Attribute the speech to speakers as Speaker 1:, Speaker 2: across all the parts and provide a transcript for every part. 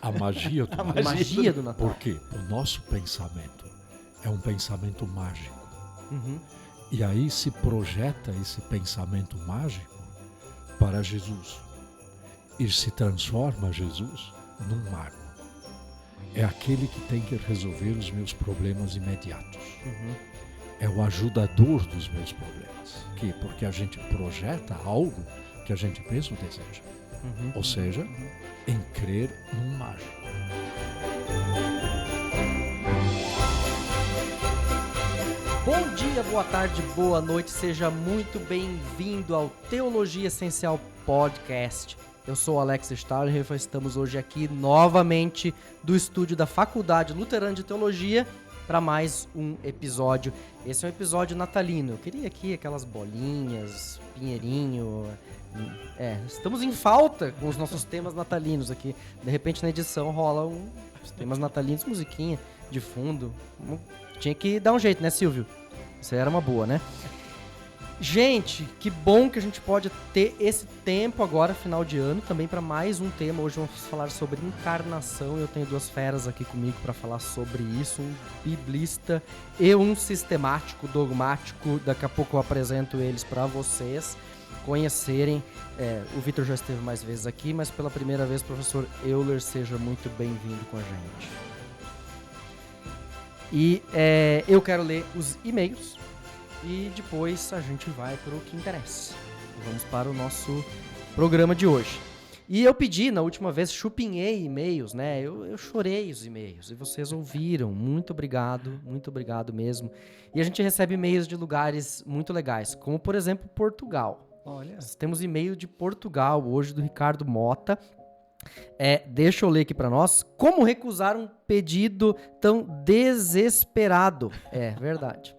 Speaker 1: A magia do
Speaker 2: A
Speaker 1: Natal.
Speaker 2: magia do Natal.
Speaker 1: Por quê? O nosso pensamento é um pensamento mágico.
Speaker 2: Uhum.
Speaker 1: E aí se projeta esse pensamento mágico para Jesus. E se transforma Jesus num mago. É aquele que tem que resolver os meus problemas imediatos.
Speaker 2: Uhum.
Speaker 1: É o ajudador dos meus problemas. Porque a gente projeta algo que a gente mesmo deseja.
Speaker 2: Uhum.
Speaker 1: Ou seja, em crer num mágico.
Speaker 2: Bom dia, boa tarde, boa noite, seja muito bem-vindo ao Teologia Essencial Podcast. Eu sou o Alex Stahlhofer, estamos hoje aqui novamente do estúdio da Faculdade Luterana de Teologia para mais um episódio. Esse é um episódio natalino. Eu queria aqui aquelas bolinhas, pinheirinho. Estamos em falta com os nossos temas natalinos aqui. De repente na edição rola os temas natalinos, musiquinha de fundo. Tinha que dar um jeito, né, Silvio? Isso era uma boa, né? Gente, que bom que a gente pode ter esse tempo agora, final de ano, também para mais um tema. Hoje vamos falar sobre encarnação. Eu tenho duas feras aqui comigo para falar sobre isso, um biblista e um sistemático, dogmático. Daqui a pouco eu apresento eles para vocês conhecerem. O Vitor já esteve mais vezes aqui, mas pela primeira vez, professor Euler, seja muito bem-vindo com a gente. E eu quero ler os e-mails e depois a gente vai para o que interessa. Vamos para o nosso programa de hoje. E eu pedi na última vez, chupinhei e-mails, né? Eu chorei os e-mails e vocês ouviram. Muito obrigado mesmo. E a gente recebe e-mails de lugares muito legais, como por exemplo Portugal.
Speaker 3: Olha.
Speaker 2: Nós temos e-mail de Portugal hoje do Ricardo Mota. Deixa eu ler aqui para nós. Como recusar um pedido tão desesperado? É verdade.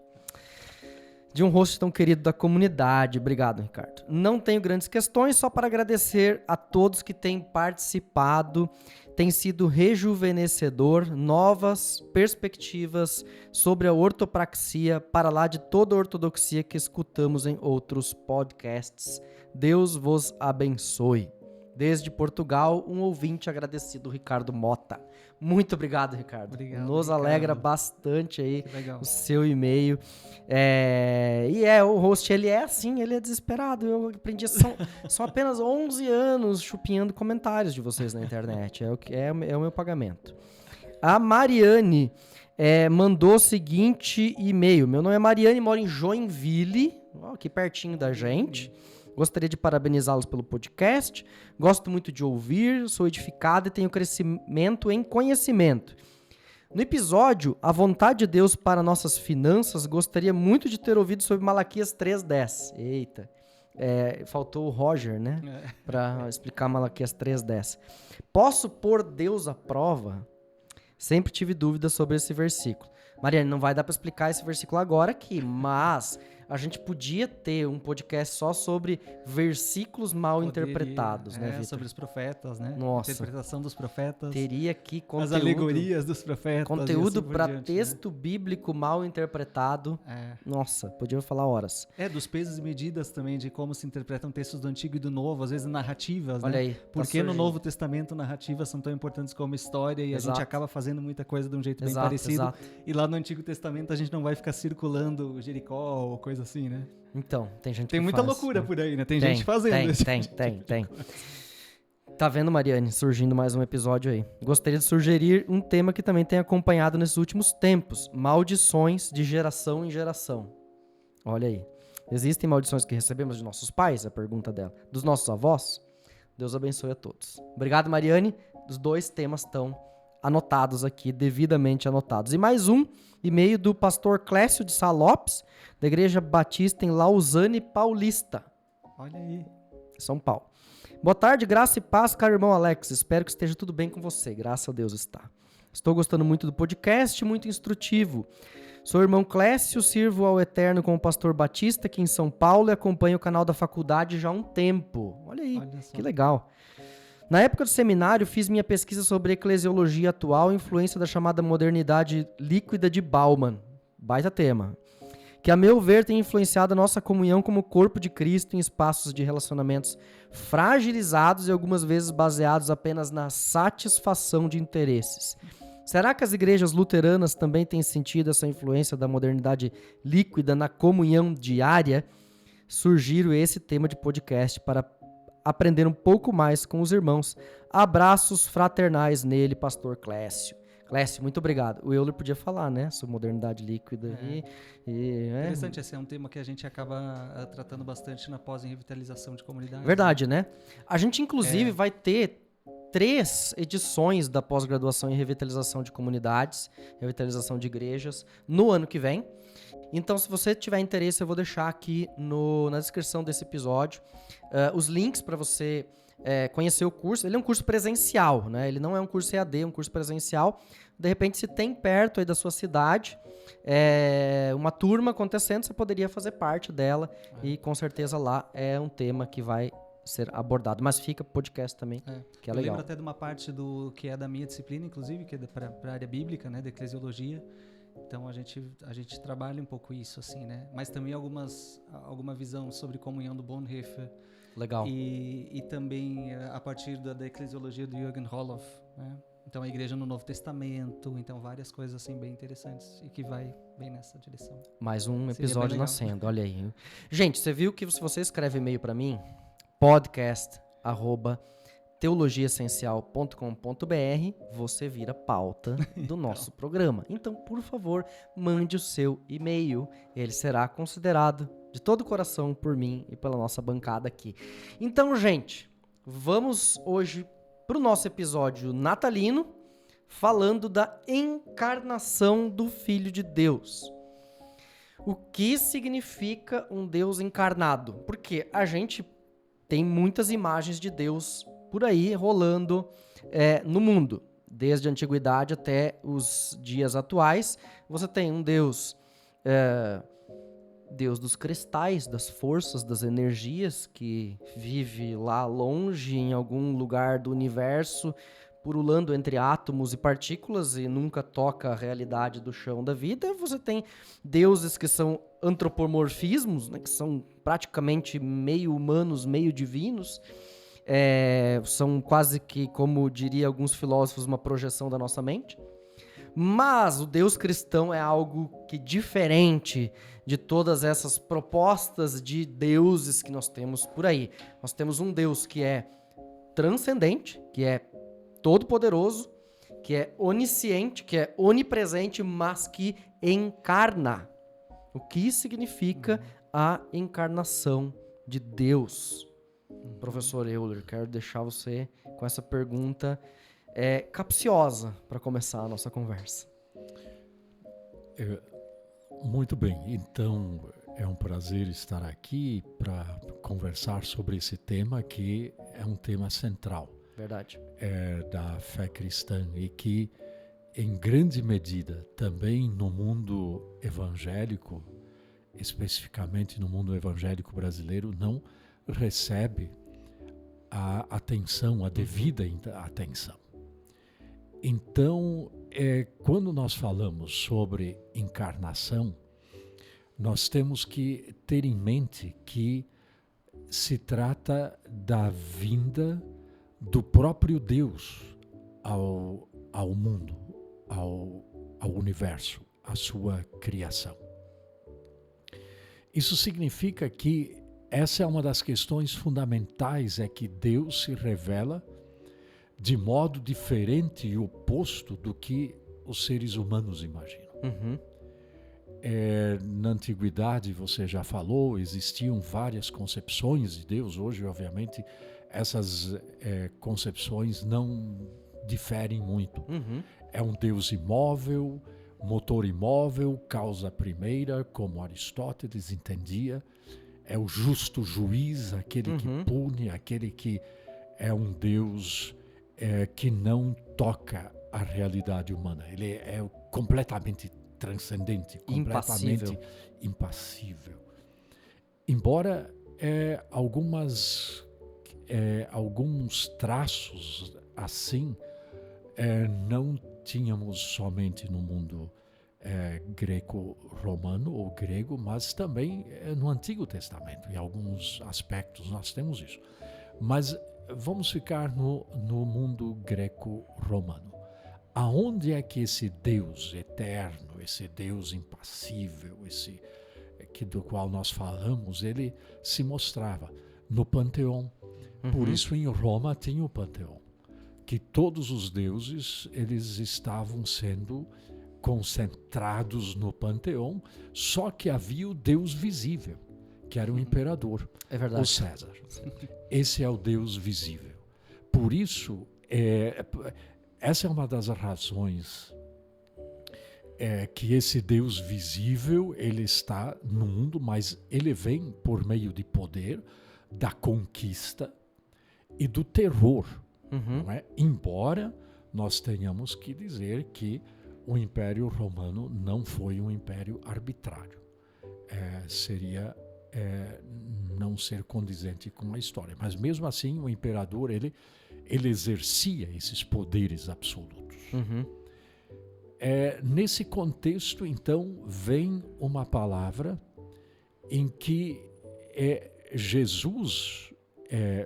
Speaker 2: De um host tão querido da comunidade. Obrigado, Ricardo. Não tenho grandes questões, só para agradecer a todos que têm participado. Tem sido rejuvenescedor, novas perspectivas sobre a ortopraxia para lá de toda a ortodoxia que escutamos em outros podcasts. Deus vos abençoe. Desde Portugal, um ouvinte agradecido, Ricardo Mota. Muito obrigado, Ricardo.
Speaker 3: Obrigado,
Speaker 2: Nos
Speaker 3: Ricardo.
Speaker 2: alegra bastante aí
Speaker 3: legal.
Speaker 2: o seu e-mail. O host, ele é assim, ele é desesperado. Eu aprendi, são apenas 11 anos chupinhando comentários de vocês na internet. É o meu pagamento. A Mariane mandou o seguinte e-mail. Meu nome é Mariane, moro em Joinville, aqui pertinho da gente. Gostaria de parabenizá-los pelo podcast. Gosto muito de ouvir, sou edificado e tenho crescimento em conhecimento. No episódio A Vontade de Deus para Nossas Finanças, gostaria muito de ter ouvido sobre Malaquias 3:10. Eita, faltou o Roger, né? Para explicar Malaquias 3:10. Posso pôr Deus à prova? Sempre tive dúvidas sobre esse versículo. Mariane, não vai dar para explicar esse versículo agora aqui, mas a gente podia ter um podcast só sobre versículos mal interpretados, né, Vitor?
Speaker 3: Sobre os profetas, né?
Speaker 2: Nossa.
Speaker 3: Interpretação dos profetas.
Speaker 2: Teria aqui conteúdo,
Speaker 3: as alegorias dos profetas.
Speaker 2: conteúdo
Speaker 3: assim
Speaker 2: para
Speaker 3: diante,
Speaker 2: texto bíblico mal interpretado. Nossa, podíamos falar horas.
Speaker 3: Dos pesos e medidas também, de como se interpretam textos do Antigo e do Novo, às vezes narrativas,
Speaker 2: Olha
Speaker 3: né?
Speaker 2: aí.
Speaker 3: Por que no Novo Testamento narrativas são tão importantes como história e
Speaker 2: Exato.
Speaker 3: a gente acaba fazendo muita coisa de um jeito bem
Speaker 2: Exato,
Speaker 3: parecido.
Speaker 2: exato.
Speaker 3: E lá no Antigo Testamento a gente não vai ficar circulando Jericó ou coisa assim, né?
Speaker 2: Então, tem gente
Speaker 3: Tem
Speaker 2: que
Speaker 3: muita
Speaker 2: faz,
Speaker 3: loucura
Speaker 2: né?
Speaker 3: por aí, né? Tem gente fazendo isso.
Speaker 2: Tem. Tá vendo, Mariane? Surgindo mais um episódio aí. Gostaria de sugerir um tema que também tem acompanhado nesses últimos tempos. Maldições de geração em geração. Olha aí. Existem maldições que recebemos de nossos pais? A pergunta dela. Dos nossos avós? Deus abençoe a todos. Obrigado, Mariane. Os dois temas estão anotados aqui, devidamente anotados. E mais um e-mail do pastor Clécio de Sá Lopes, da Igreja Batista em Lausanne Paulista.
Speaker 3: Olha aí.
Speaker 2: São Paulo. Boa tarde, graça e paz, caro irmão Alex. Espero que esteja tudo bem com você. Graças a Deus está. Estou gostando muito do podcast, muito instrutivo. Sou irmão Clécio, sirvo ao Eterno como pastor batista aqui em São Paulo e acompanho o canal da faculdade já há um tempo. Olha aí, que legal. Na época do seminário, fiz minha pesquisa sobre eclesiologia atual e influência da chamada modernidade líquida de Bauman. Baita tema. que, a meu ver, tem influenciado a nossa comunhão como corpo de Cristo em espaços de relacionamentos fragilizados e algumas vezes baseados apenas na satisfação de interesses. Será que as igrejas luteranas também têm sentido essa influência da modernidade líquida na comunhão diária? Surgiu esse tema de podcast para aprender um pouco mais com os irmãos. Abraços fraternais nele, pastor Clécio. Clécio, muito obrigado. O Euler podia falar, né, sobre modernidade líquida.
Speaker 3: Interessante, esse é um tema que a gente acaba tratando bastante na pós em revitalização de comunidades.
Speaker 2: Verdade, né? A gente, inclusive, vai ter 3 edições da pós-graduação em revitalização de comunidades, revitalização de igrejas, no ano que vem. Então, se você tiver interesse, eu vou deixar aqui na descrição desse episódio os links para você conhecer o curso. Ele é um curso presencial, né? Ele não é um curso EAD, é um curso presencial. De repente, se tem perto aí da sua cidade uma turma acontecendo, você poderia fazer parte dela. E com certeza lá é um tema que vai ser abordado. Mas fica podcast também, que é legal.
Speaker 3: Eu lembro até de uma parte que é da minha disciplina, inclusive, que é para a área bíblica, né, da eclesiologia. Então a gente trabalha um pouco isso, assim, né? Mas também alguma visão sobre comunhão do Bonhoeffer.
Speaker 2: Legal.
Speaker 3: E também a partir da eclesiologia do Jürgen Roloff, né? Então a igreja no Novo Testamento, então várias coisas assim bem interessantes e que vai bem nessa direção.
Speaker 2: Mais um episódio nascendo, olha aí. Gente, você viu que se você escreve e-mail para mim, podcast@teologiaessencial.com.br, você vira pauta do nosso programa. Então, por favor, mande o seu e-mail. Ele será considerado de todo o coração por mim e pela nossa bancada aqui. Então, gente, vamos hoje para o nosso episódio natalino, falando da encarnação do Filho de Deus. O que significa um Deus encarnado? Porque a gente tem muitas imagens de Deus por aí rolando no mundo. Desde a antiguidade até os dias atuais, você tem um Deus, Deus dos cristais, das forças, das energias, que vive lá longe, em algum lugar do universo, pululando entre átomos e partículas e nunca toca a realidade do chão da vida. Você tem deuses que são antropomorfismos, né, que são praticamente meio humanos, meio divinos. São quase que, como diria alguns filósofos, uma projeção da nossa mente. Mas o Deus cristão é algo que diferente de todas essas propostas de deuses que nós temos por aí. Nós temos um Deus que é transcendente, que é todo-poderoso, que é onisciente, que é onipresente, mas que encarna. O que significa a encarnação de Deus? Professor Euler, quero deixar você com essa pergunta capciosa para começar a nossa conversa.
Speaker 1: Muito bem, então é um prazer estar aqui para conversar sobre esse tema que é um tema central.
Speaker 2: Verdade.
Speaker 1: Da fé cristã e que, em grande medida, também no mundo evangélico, especificamente no mundo evangélico brasileiro, não recebe a atenção, a devida atenção. Então, quando nós falamos sobre encarnação, nós temos que ter em mente que se trata da vinda do próprio Deus ao mundo, ao universo, à sua criação. Isso significa que essa é uma das questões fundamentais, é que Deus se revela de modo diferente e oposto do que os seres humanos imaginam.
Speaker 2: Uhum.
Speaker 1: Na antiguidade, você já falou, existiam várias concepções de Deus. Hoje, obviamente, essas concepções não diferem muito.
Speaker 2: Uhum.
Speaker 1: É um Deus imóvel, motor imóvel, causa primeira, como Aristóteles entendia. É o justo juiz, aquele que pune, aquele que é um Deus que não toca a realidade humana. Ele é completamente transcendente, completamente impassível. Embora alguns traços assim não tínhamos somente no mundo greco-romano ou grego, mas também no Antigo Testamento. Em alguns aspectos nós temos isso. Mas vamos ficar no mundo greco-romano. Aonde é que esse Deus eterno, esse Deus impassível, do qual nós falamos, ele se mostrava? No Panteão. Por isso em Roma tinha o Panteão, que todos os deuses eles estavam sendo concentrados no Panteão, só que havia o Deus visível, que era o imperador, o César. Esse é o Deus visível. Por isso, essa é uma das razões que esse Deus visível, ele está no mundo, mas ele vem por meio de poder, da conquista e do terror. Não é? Embora nós tenhamos que dizer que o Império Romano não foi um império arbitrário. Seria não ser condizente com a história. Mas mesmo assim, o imperador ele exercia esses poderes absolutos. Nesse contexto, então, vem uma palavra em que Jesus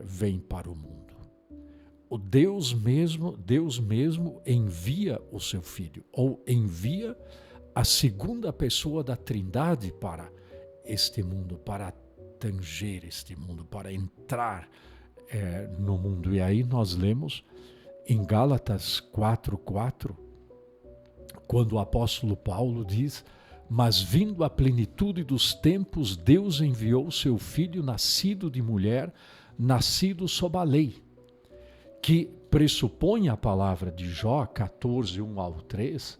Speaker 1: vem para o mundo. O Deus mesmo envia o seu Filho, ou envia a segunda pessoa da Trindade para este mundo, para tanger este mundo, para entrar no mundo. E aí nós lemos em Gálatas 4:4, quando o apóstolo Paulo diz: mas vindo a plenitude dos tempos, Deus enviou o seu Filho, nascido de mulher, nascido sob a lei, que pressupõe a palavra de Jó 14:1-3,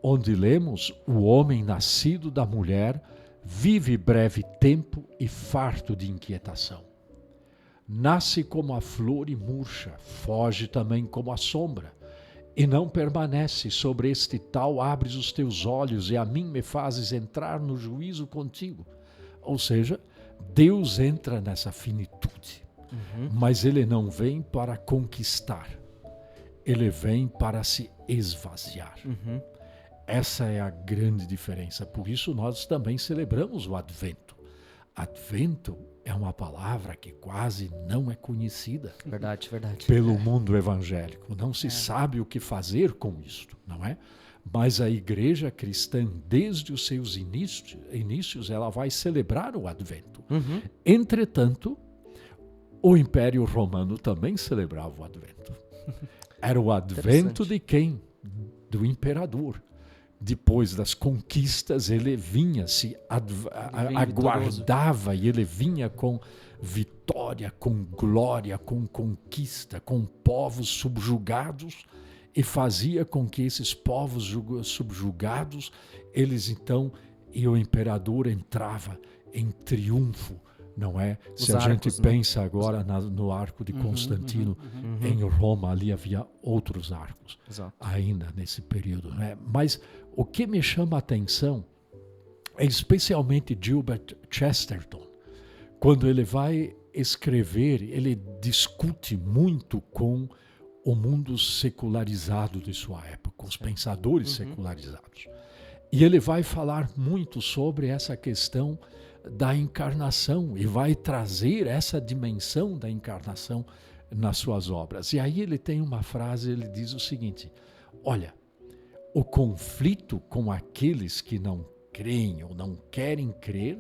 Speaker 1: onde lemos: o homem nascido da mulher vive breve tempo e farto de inquietação. Nasce como a flor e murcha, foge também como a sombra, e não permanece. Sobre este tal abres os teus olhos, e a mim me fazes entrar no juízo contigo. Ou seja, Deus entra nessa finitude, mas ele não vem para conquistar, ele vem para se esvaziar. Essa é a grande diferença. Por isso nós também celebramos o Advento. Advento é uma palavra que quase não é conhecida.
Speaker 2: Verdade.
Speaker 1: Pelo mundo evangélico. Não se sabe o que fazer com isto, não é? Mas a igreja cristã, desde os seus inícios, ela vai celebrar o Advento. Entretanto, o Império Romano também celebrava o Advento. Era o Advento de quem? Do imperador. Depois das conquistas, ele vinha, aguardava, e ele vinha com vitória, com glória, com conquista, com povos subjugados, e fazia com que esses povos subjugados, e o imperador entrava em triunfo, não é? Se a gente pensa agora no arco de Constantino, em Roma, ali havia outros arcos, ainda nesse período, não é? Mas o que me chama a atenção é especialmente Gilbert Chesterton. Quando ele vai escrever, ele discute muito com o mundo secularizado de sua época, com os pensadores secularizados. E ele vai falar muito sobre essa questão da encarnação e vai trazer essa dimensão da encarnação nas suas obras. E aí ele tem uma frase, ele diz o seguinte: olha, o conflito com aqueles que não creem ou não querem crer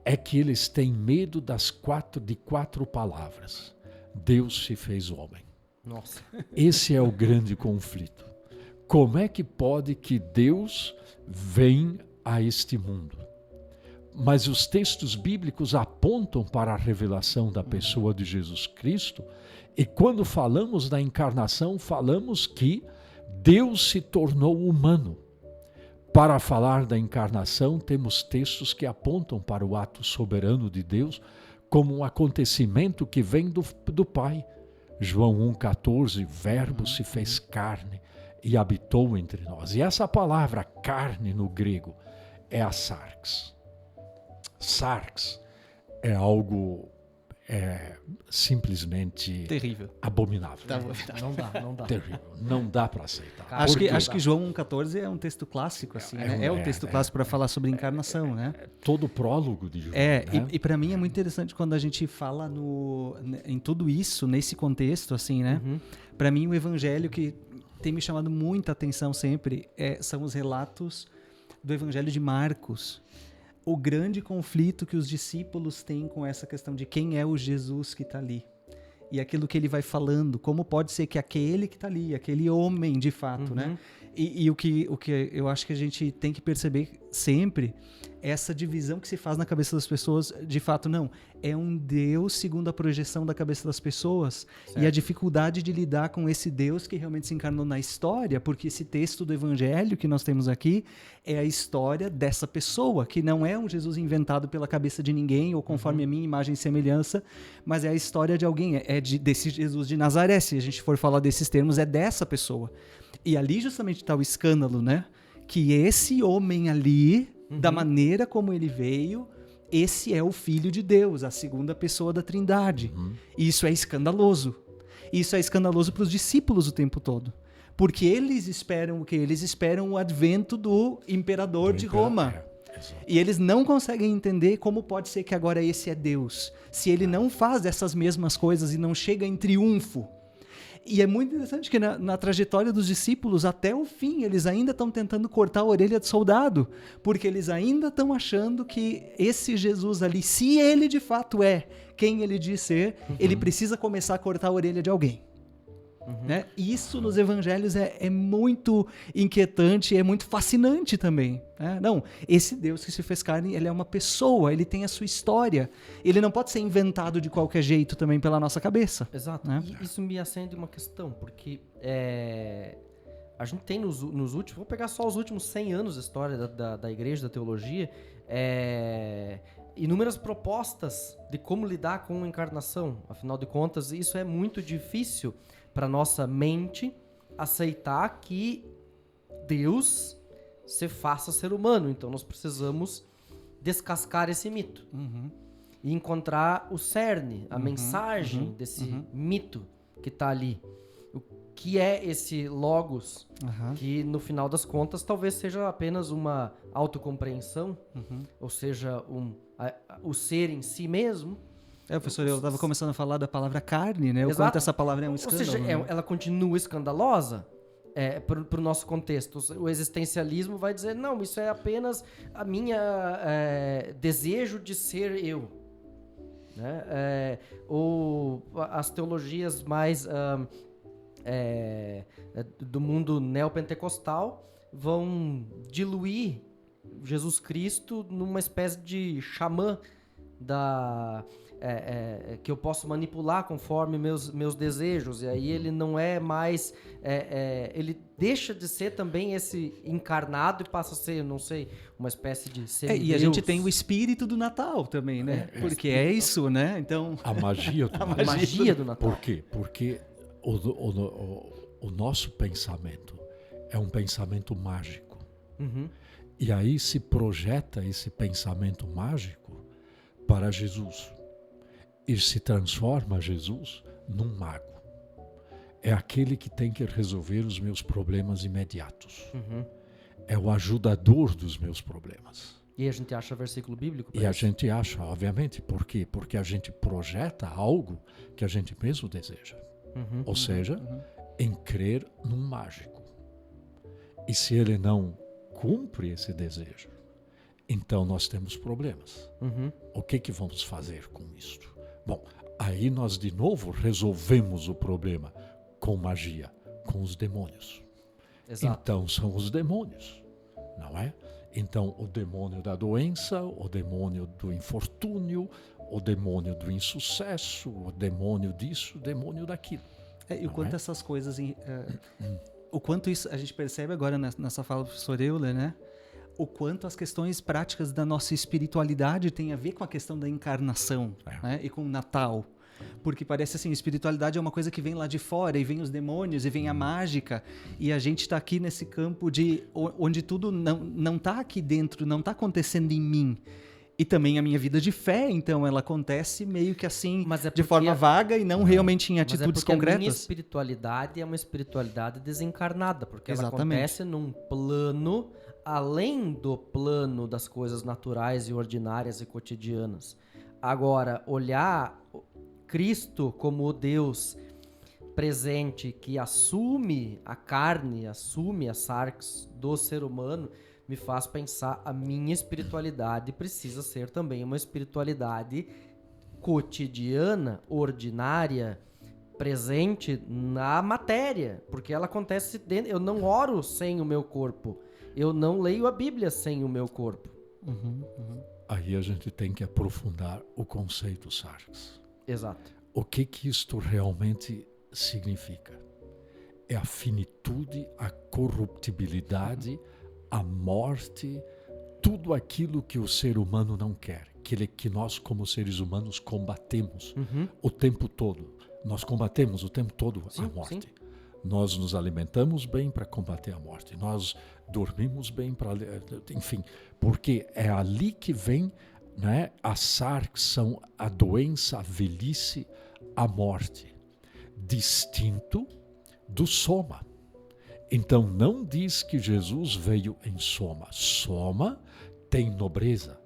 Speaker 1: é que eles têm medo de quatro palavras: Deus se fez homem.
Speaker 2: Nossa.
Speaker 1: Esse é o grande conflito. Como é que pode que Deus vem a este mundo? Mas os textos bíblicos apontam para a revelação da pessoa de Jesus Cristo, e quando falamos da encarnação, falamos que Deus se tornou humano. Para falar da encarnação, temos textos que apontam para o ato soberano de Deus como um acontecimento que vem do Pai. João 1,14, Verbo se fez carne e habitou entre nós. E essa palavra carne no grego é a sarx. Sarx é algo é simplesmente
Speaker 2: Terrível.
Speaker 1: abominável.
Speaker 2: Não dá.
Speaker 1: Terrível. Não dá para aceitar.
Speaker 2: Cara,
Speaker 3: Acho que João 1,14 é um texto clássico, assim, né? É um texto clássico para falar sobre encarnação, né?
Speaker 1: Todo o prólogo de João.
Speaker 3: É,
Speaker 1: né?
Speaker 3: e para mim é muito interessante quando a gente fala em tudo isso, nesse contexto, assim, né? Para mim o evangelho que tem me chamado muita atenção sempre são os relatos do evangelho de Marcos. O grande conflito que os discípulos têm com essa questão de quem é o Jesus que está ali. E aquilo que ele vai falando, como pode ser que aquele que está ali, aquele homem de fato, né? E o que eu acho que a gente tem que perceber sempre é essa divisão que se faz na cabeça das pessoas, de fato, não. É um Deus segundo a projeção da cabeça das pessoas. Certo. E a dificuldade de lidar com esse Deus que realmente se encarnou na história, porque esse texto do Evangelho que nós temos aqui é a história dessa pessoa, que não é um Jesus inventado pela cabeça de ninguém, ou conforme a minha imagem e semelhança, mas é a história de alguém, desse Jesus de Nazaré, se a gente for falar desses termos, é dessa pessoa. E ali justamente está o escândalo, né? Que esse homem ali, da maneira como ele veio, esse é o Filho de Deus, a segunda pessoa da Trindade. E isso é escandaloso. Isso é escandaloso para os discípulos o tempo todo. Porque eles esperam o quê? Eles esperam o advento do imperador de Roma. E eles não conseguem entender como pode ser que agora esse é Deus. Se ele não faz essas mesmas coisas e não chega em triunfo. E é muito interessante que na trajetória dos discípulos, até o fim, eles ainda estão tentando cortar a orelha de soldado, porque eles ainda estão achando que esse Jesus ali, se ele de fato é quem ele diz ser, ele precisa começar a cortar a orelha de alguém. Né? Isso nos evangelhos é muito inquietante, é muito fascinante também. Né? Não, esse Deus que se fez carne, ele é uma pessoa, ele tem a sua história. Ele não pode ser inventado de qualquer jeito também pela nossa cabeça.
Speaker 2: Exato.
Speaker 3: Né?
Speaker 2: E isso me acende uma questão, porque a gente tem nos últimos, vou pegar só os últimos 100 anos da história da igreja, da teologia, inúmeras propostas de como lidar com a encarnação. Afinal de contas, isso é muito difícil para nossa mente aceitar que Deus se faça ser humano. Então nós precisamos descascar esse mito e encontrar o cerne, a mensagem desse mito que está ali. O que é esse logos, que no final das contas talvez seja apenas uma autocompreensão, ou seja, o ser em si mesmo.
Speaker 3: Professor, eu estava começando a falar da palavra carne, né? O
Speaker 2: Exato.
Speaker 3: quanto essa palavra é um escândalo.
Speaker 2: Ou seja,
Speaker 3: né?
Speaker 2: ela continua escandalosa para o nosso contexto. O existencialismo vai dizer, não, isso é apenas a minha desejo de ser eu. Né? Ou as teologias mais do mundo neopentecostal vão diluir Jesus Cristo numa espécie de xamã que eu posso manipular conforme meus desejos, e aí ele não é mais ele deixa de ser também esse encarnado e passa a ser, não sei, uma espécie de ser
Speaker 3: e a gente tem o espírito do Natal também, né? Porque é isso, né? Então
Speaker 1: a magia
Speaker 2: do Natal.
Speaker 1: Por quê? Porque o nosso pensamento é um pensamento mágico. E aí se projeta esse pensamento mágico para Jesus. E se transforma Jesus num mago. É aquele que tem que resolver os meus problemas imediatos. É o ajudador dos meus problemas.
Speaker 2: E a gente acha versículo bíblico?
Speaker 1: E a gente acha, obviamente. Por quê? Porque a gente projeta algo que a gente mesmo deseja. Ou seja, em crer num mágico. E se ele não cumpre esse desejo, então nós temos problemas. O que vamos fazer com isto? Bom, aí nós de novo resolvemos o problema com magia, com os demônios.
Speaker 2: Exato.
Speaker 1: Então são os demônios, não é? Então o demônio da doença, o demônio do infortúnio, o demônio do insucesso, o demônio disso, o demônio daquilo.
Speaker 3: E o quanto essas coisas... o quanto isso a gente percebe agora nessa fala do professor Euler, né? O quanto as questões práticas da nossa espiritualidade têm a ver com a questão da encarnação, né? E com o Natal. Porque parece assim, espiritualidade é uma coisa que vem lá de fora, e vem os demônios, e vem a mágica, e a gente está aqui nesse campo onde tudo não está aqui dentro, não está acontecendo em mim. E também a minha vida de fé, então, ela acontece meio que assim, de forma
Speaker 2: porque
Speaker 3: vaga e não realmente em
Speaker 2: Mas
Speaker 3: atitudes
Speaker 2: porque a minha
Speaker 3: concretas.
Speaker 2: espiritualidade é uma espiritualidade desencarnada, porque ela
Speaker 3: Exatamente.
Speaker 2: acontece num plano além do plano das coisas naturais e ordinárias e cotidianas. Agora, olhar Cristo como o Deus presente que assume a carne, assume as sarx do ser humano, me faz pensar a minha espiritualidade precisa ser também uma espiritualidade cotidiana, ordinária, presente na matéria, porque ela acontece dentro. Eu não oro sem o meu corpo, eu não leio a Bíblia sem o meu corpo.
Speaker 1: Aí a gente tem que aprofundar o conceito sarx.
Speaker 2: Exato.
Speaker 1: O que isto realmente significa? É a finitude, a corruptibilidade, a morte, tudo aquilo que o ser humano não quer, que nós como seres humanos combatemos o tempo todo. Nós combatemos o tempo todo a morte.
Speaker 2: Sim.
Speaker 1: Nós nos alimentamos bem para combater a morte. Nós dormimos bem para... Enfim, porque é ali que vem, né, as sarx são a doença, a velhice, a morte. Distinto do soma. Então não diz que Jesus veio em soma. Soma tem nobreza.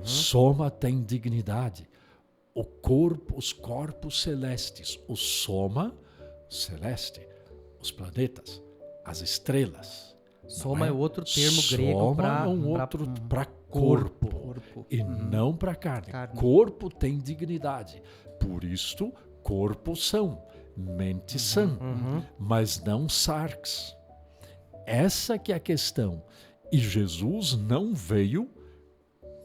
Speaker 1: Soma tem dignidade. O corpo, os corpos celestes. O soma celeste. Os planetas. As estrelas.
Speaker 2: Soma é outro termo grego
Speaker 1: para corpo. E não para carne. Corpo tem dignidade. Por isto, corpos são. Mente sã. Mas não sarx. Essa que é a questão. E Jesus não veio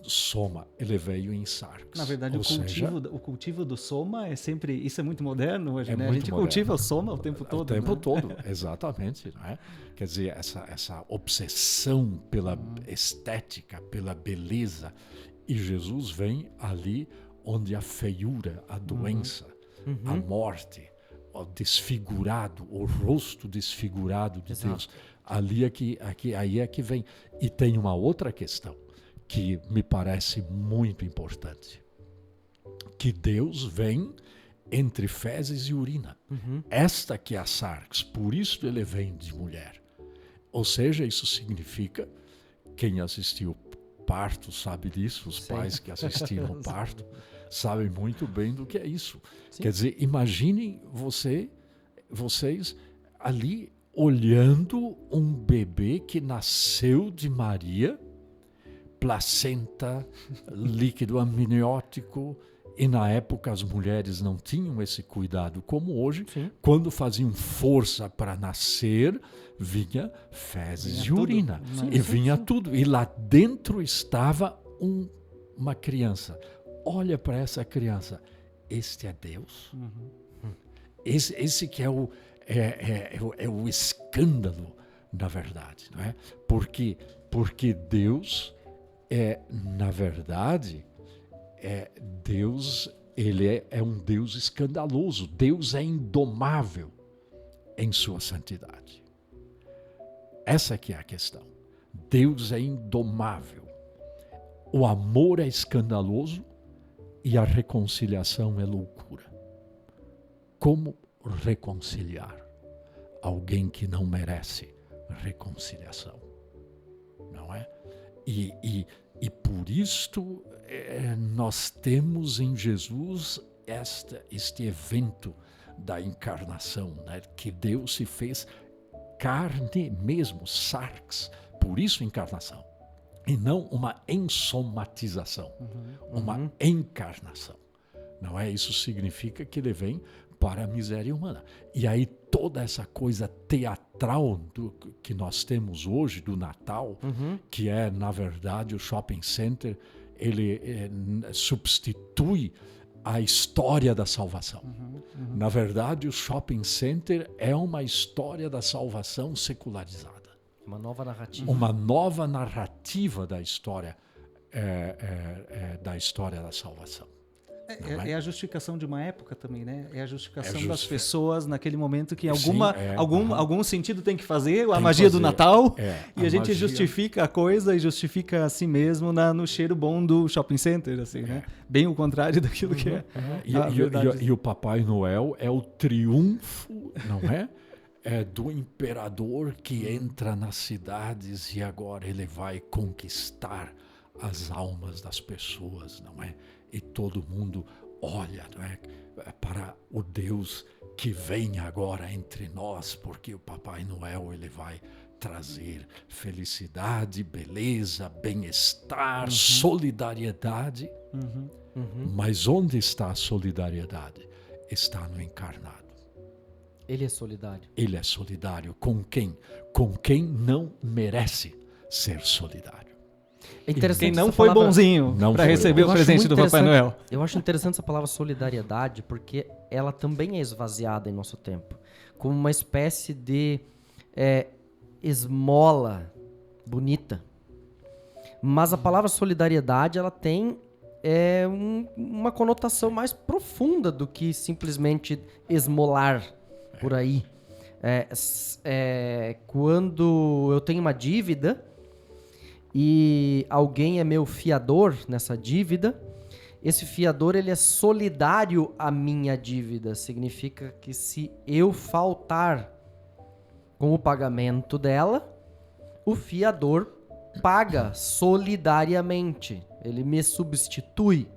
Speaker 1: soma, ele veio em sarx.
Speaker 3: Na verdade, o cultivo do soma é sempre... Isso é muito moderno hoje, né? A gente
Speaker 1: moderno.
Speaker 3: cultiva o soma o tempo todo.
Speaker 1: O tempo
Speaker 3: né?
Speaker 1: todo, exatamente. Né? Quer dizer, essa obsessão pela estética, pela beleza. E Jesus vem ali onde a feiura, a doença, a morte, o desfigurado, o rosto desfigurado de Deus. Aí é que vem. E tem uma outra questão que me parece muito importante. Que Deus vem entre fezes e urina. Esta que é a sarx, por isso ele vem de mulher. Ou seja, isso significa, quem assistiu parto sabe disso, os pais que assistiram o parto sabem muito bem do que é isso.
Speaker 2: Sim.
Speaker 1: Quer dizer, imaginem vocês ali olhando um bebê que nasceu de Maria, placenta, líquido amniótico, e na época as mulheres não tinham esse cuidado como hoje.
Speaker 2: Sim.
Speaker 1: Quando faziam força para nascer, vinha fezes e urina. Vinha tudo. E lá dentro estava uma criança. Olha para essa criança. Este é Deus? Esse que é o escândalo, na verdade. Não é? Porque Deus na verdade, Deus, ele é um Deus escandaloso. Deus é indomável em sua santidade. Essa que é a questão. Deus é indomável. O amor é escandaloso e a reconciliação é loucura. Como reconciliar alguém que não merece reconciliação? Não é? E por isto nós temos em Jesus este evento da encarnação, né? Que Deus se fez carne mesmo, sarx, por isso encarnação, e não uma ensomatização, uma encarnação. Não é? Isso significa que ele vem para a miséria humana. E aí toda essa coisa teatral que nós temos hoje do Natal, que é, na verdade, o shopping center, ele substitui a história da salvação. Na verdade, o shopping center é uma história da salvação secularizada.
Speaker 2: Uma nova narrativa.
Speaker 1: Uma nova narrativa da história, da salvação.
Speaker 3: É a justificação de uma época também, né? É a justificação das
Speaker 1: justificação.
Speaker 3: pessoas naquele momento que
Speaker 1: Sim,
Speaker 3: algum sentido tem que fazer, a
Speaker 1: Tem
Speaker 3: magia
Speaker 1: que
Speaker 3: do
Speaker 1: fazer.
Speaker 3: Natal,
Speaker 1: A
Speaker 3: e a gente
Speaker 1: magia-
Speaker 3: justifica a coisa e justifica a si mesmo no cheiro bom do shopping center, assim, né? Bem o contrário daquilo que é a verdade.
Speaker 1: E o Papai Noel é o triunfo, não é? É do imperador que entra nas cidades e agora ele vai conquistar as almas das pessoas, não é? E todo mundo olha, não é, para o Deus que vem agora entre nós, porque o Papai Noel ele vai trazer felicidade, beleza, bem-estar, solidariedade. Mas onde está a solidariedade? Está no encarnado.
Speaker 2: Ele é solidário.
Speaker 1: Ele é solidário com quem? Com quem não merece ser solidário.
Speaker 2: É interessante
Speaker 3: Quem não
Speaker 2: essa
Speaker 3: foi
Speaker 2: palavra-
Speaker 3: bonzinho
Speaker 1: Não
Speaker 3: para
Speaker 1: foi.
Speaker 3: receber
Speaker 2: Eu
Speaker 3: o
Speaker 2: acho
Speaker 3: presente
Speaker 2: muito
Speaker 3: do Papai
Speaker 2: interessante-
Speaker 3: Noel.
Speaker 2: Eu acho interessante essa palavra solidariedade, porque ela também é esvaziada em nosso tempo. Como uma espécie de esmola bonita. Mas a palavra solidariedade, ela tem uma conotação mais profunda do que simplesmente esmolar por aí. Quando eu tenho uma dívida e alguém é meu fiador nessa dívida, esse fiador ele é solidário à minha dívida. Significa que se eu faltar com o pagamento dela, o fiador paga solidariamente. Ele me substitui.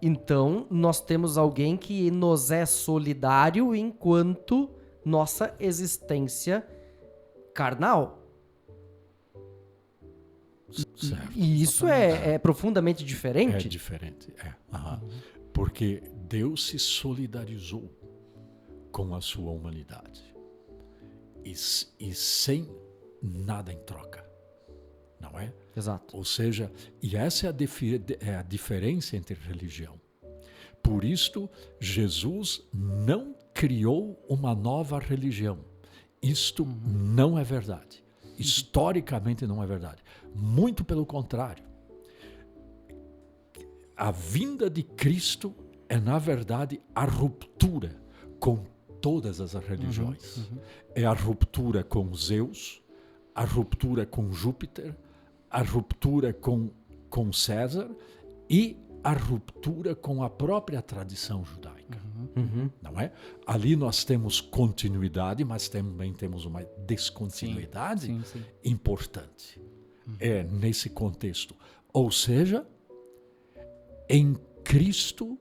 Speaker 2: Então, nós temos alguém que nos é solidário enquanto nossa existência carnal.
Speaker 1: Certo.
Speaker 2: E isso é profundamente
Speaker 1: É
Speaker 2: diferente.
Speaker 1: diferente, Aham. Porque Deus se solidarizou com a sua humanidade e sem nada em troca, não é?
Speaker 2: Exato.
Speaker 1: Ou seja, e essa é a diferença entre religião. Por isto, Jesus não criou uma nova religião. Isto não é verdade. Historicamente não é verdade. Muito pelo contrário. A vinda de Cristo é, na verdade, a ruptura com todas as religiões. É a ruptura com Zeus, a ruptura com Júpiter, a ruptura com César e a ruptura com a própria tradição judaica. Não é? Ali nós temos continuidade, mas também temos uma descontinuidade
Speaker 3: Sim.
Speaker 1: importante. É nesse contexto. Ou seja, em Cristo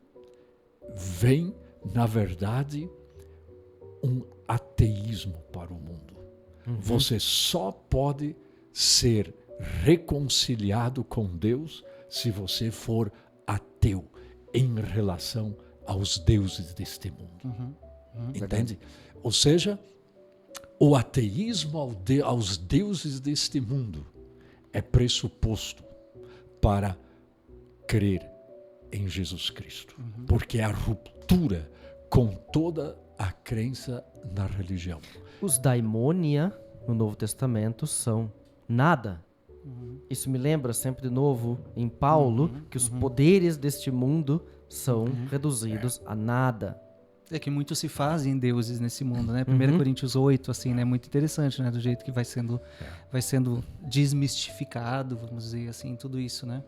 Speaker 1: vem, na verdade, um ateísmo para o mundo. Você só pode ser reconciliado com Deus se você for ateu em relação aos deuses deste mundo. Entende? Ou seja, o ateísmo aos deuses deste mundo é pressuposto para crer em Jesus Cristo. Porque é a ruptura com toda a crença na religião.
Speaker 2: Os daimonia no Novo Testamento são nada. Isso me lembra sempre de novo em Paulo que os poderes deste mundo são reduzidos a nada.
Speaker 3: É que muito se fazem deuses nesse mundo, né? 1 Coríntios 8, assim, né? Muito interessante, né? Do jeito que vai sendo desmistificado, vamos dizer assim, tudo isso, né?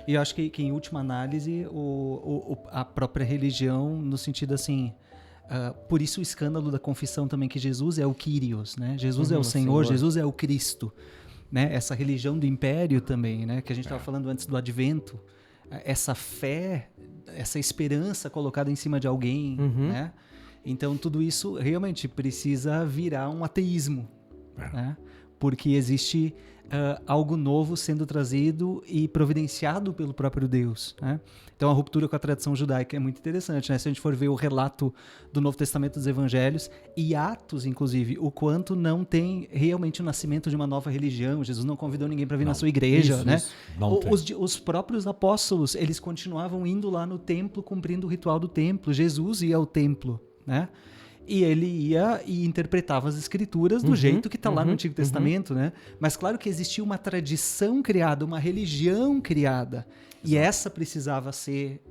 Speaker 3: E eu acho que em última análise, a própria religião, no sentido assim... por isso o escândalo da confissão também, que Jesus é o Kyrios, né? Jesus é o Senhor, Jesus é o Cristo. Né? Essa religião do império também, né? Que a gente estava falando antes do advento. Essa fé, essa esperança colocada em cima de alguém, né? Então tudo isso realmente precisa virar um ateísmo, né? Porque existe algo novo sendo trazido e providenciado pelo próprio Deus, né? Então a ruptura com a tradição judaica é muito interessante, né? Se a gente for ver o relato do Novo Testamento dos Evangelhos e Atos, inclusive, o quanto não tem realmente o nascimento de uma nova religião. Jesus não convidou ninguém para vir na sua igreja, né? Os próprios apóstolos, eles continuavam indo lá no templo, cumprindo o ritual do templo. Jesus ia ao templo, né? e ele ia e interpretava as escrituras do jeito que está lá no Antigo Testamento, né? Mas claro que existia uma tradição criada, uma religião criada, e essa precisava ser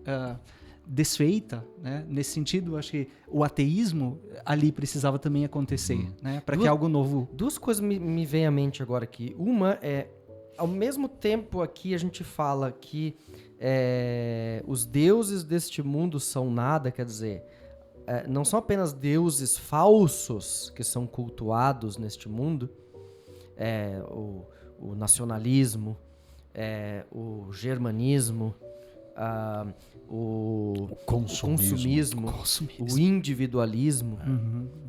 Speaker 3: desfeita, né? Nesse sentido, acho que o ateísmo ali precisava também acontecer, né? Para que algo novo...
Speaker 2: Duas coisas me vêm à mente agora aqui. Uma é, ao mesmo tempo aqui a gente fala que os deuses deste mundo são nada, quer dizer... não são apenas deuses falsos que são cultuados neste mundo, o nacionalismo, o germanismo, o consumismo, o individualismo,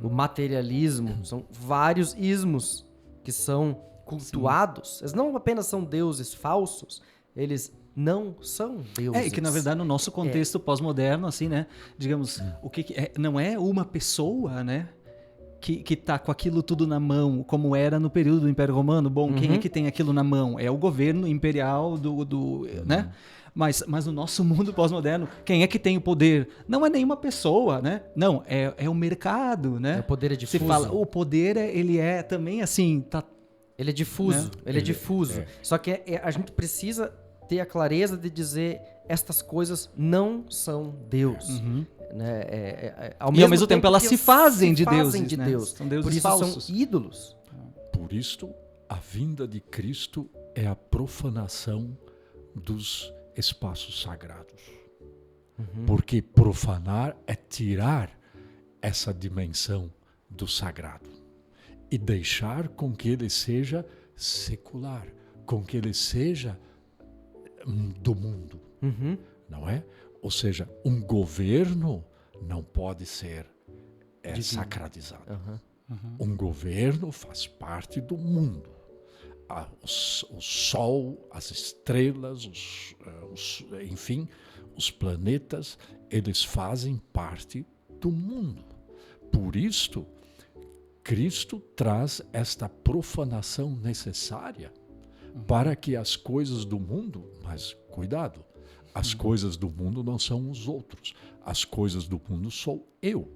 Speaker 2: o materialismo. São vários ismos que são cultuados. Eles não apenas são deuses falsos, eles não são deuses.
Speaker 3: E que, na verdade, no nosso contexto pós-moderno, assim, né? Digamos, o que não é uma pessoa, né? Que tá com aquilo tudo na mão, como era no período do Império Romano. Bom, quem é que tem aquilo na mão? É o governo imperial né? Mas no nosso mundo pós-moderno, quem é que tem o poder? Não é nenhuma pessoa, né? Não, é o mercado, né?
Speaker 2: O poder é difuso.
Speaker 3: Você fala, o poder, ele é também assim...
Speaker 2: Ele é difuso, né? Ele é difuso. Só que a gente precisa ter a clareza de dizer estas coisas não são Deus. Né?
Speaker 3: Ao mesmo tempo elas se fazem de deuses,
Speaker 2: de
Speaker 3: né?
Speaker 2: Deus.
Speaker 3: São deuses
Speaker 2: Por isso
Speaker 3: falsos.
Speaker 2: São ídolos.
Speaker 1: Por isto, a vinda de Cristo é a profanação dos espaços sagrados. Porque profanar é tirar essa dimensão do sagrado e deixar com que ele seja secular, com que ele seja do mundo, não é? Ou seja, um governo não pode ser sacralizado. Um governo faz parte do mundo. O sol, as estrelas, enfim, os planetas, eles fazem parte do mundo. Por isto, Cristo traz esta profanação necessária para que as coisas do mundo, mas cuidado, as coisas do mundo não são os outros, as coisas do mundo sou eu.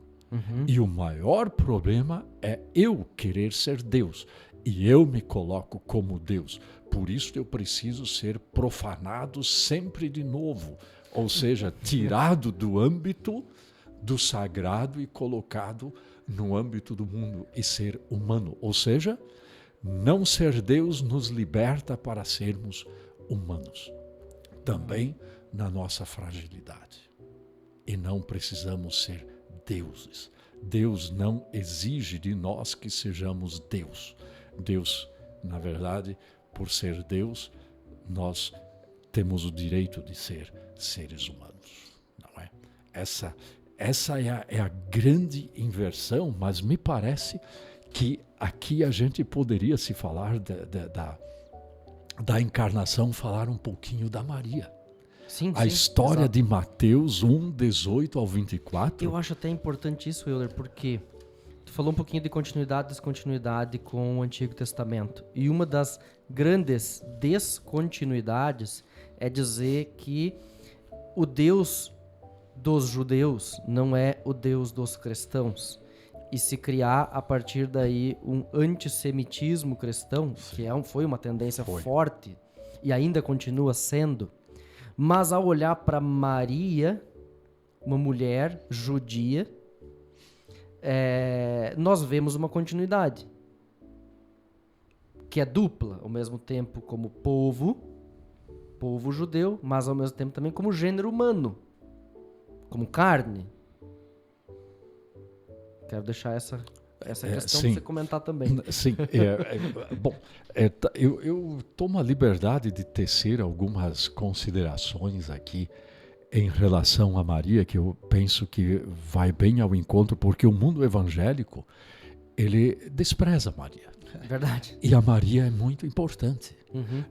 Speaker 1: E o maior problema é eu querer ser Deus, e eu me coloco como Deus. Por isso eu preciso ser profanado sempre de novo, ou seja, tirado do âmbito do sagrado e colocado no âmbito do mundo e ser humano, ou seja, não ser Deus nos liberta para sermos humanos, também na nossa fragilidade. E não precisamos ser deuses. Deus não exige de nós que sejamos Deus. Deus, na verdade, por ser Deus, nós temos o direito de ser seres humanos, não é? Essa é a grande inversão, mas me parece que aqui a gente poderia, se falar da encarnação, falar um pouquinho da Maria.
Speaker 2: Sim,
Speaker 1: a história
Speaker 2: exato.
Speaker 1: de Mateus 1, 18 ao 24.
Speaker 2: Eu acho até importante isso, Euler, porque tu falou um pouquinho de continuidade e descontinuidade com o Antigo Testamento. E uma das grandes descontinuidades é dizer que o Deus dos judeus não é o Deus dos cristãos. E se criar, a partir daí, um antissemitismo cristão, que foi uma tendência forte e ainda continua sendo. Mas ao olhar para Maria, uma mulher judia, nós vemos uma continuidade, que é dupla, ao mesmo tempo como povo judeu, mas ao mesmo tempo também como gênero humano, como carne. Quero deixar essa questão para você comentar também.
Speaker 1: Sim, bom, eu tomo a liberdade de tecer algumas considerações aqui em relação a Maria, que eu penso que vai bem ao encontro, porque o mundo evangélico, ele despreza Maria.
Speaker 2: Verdade.
Speaker 1: E a Maria é muito importante.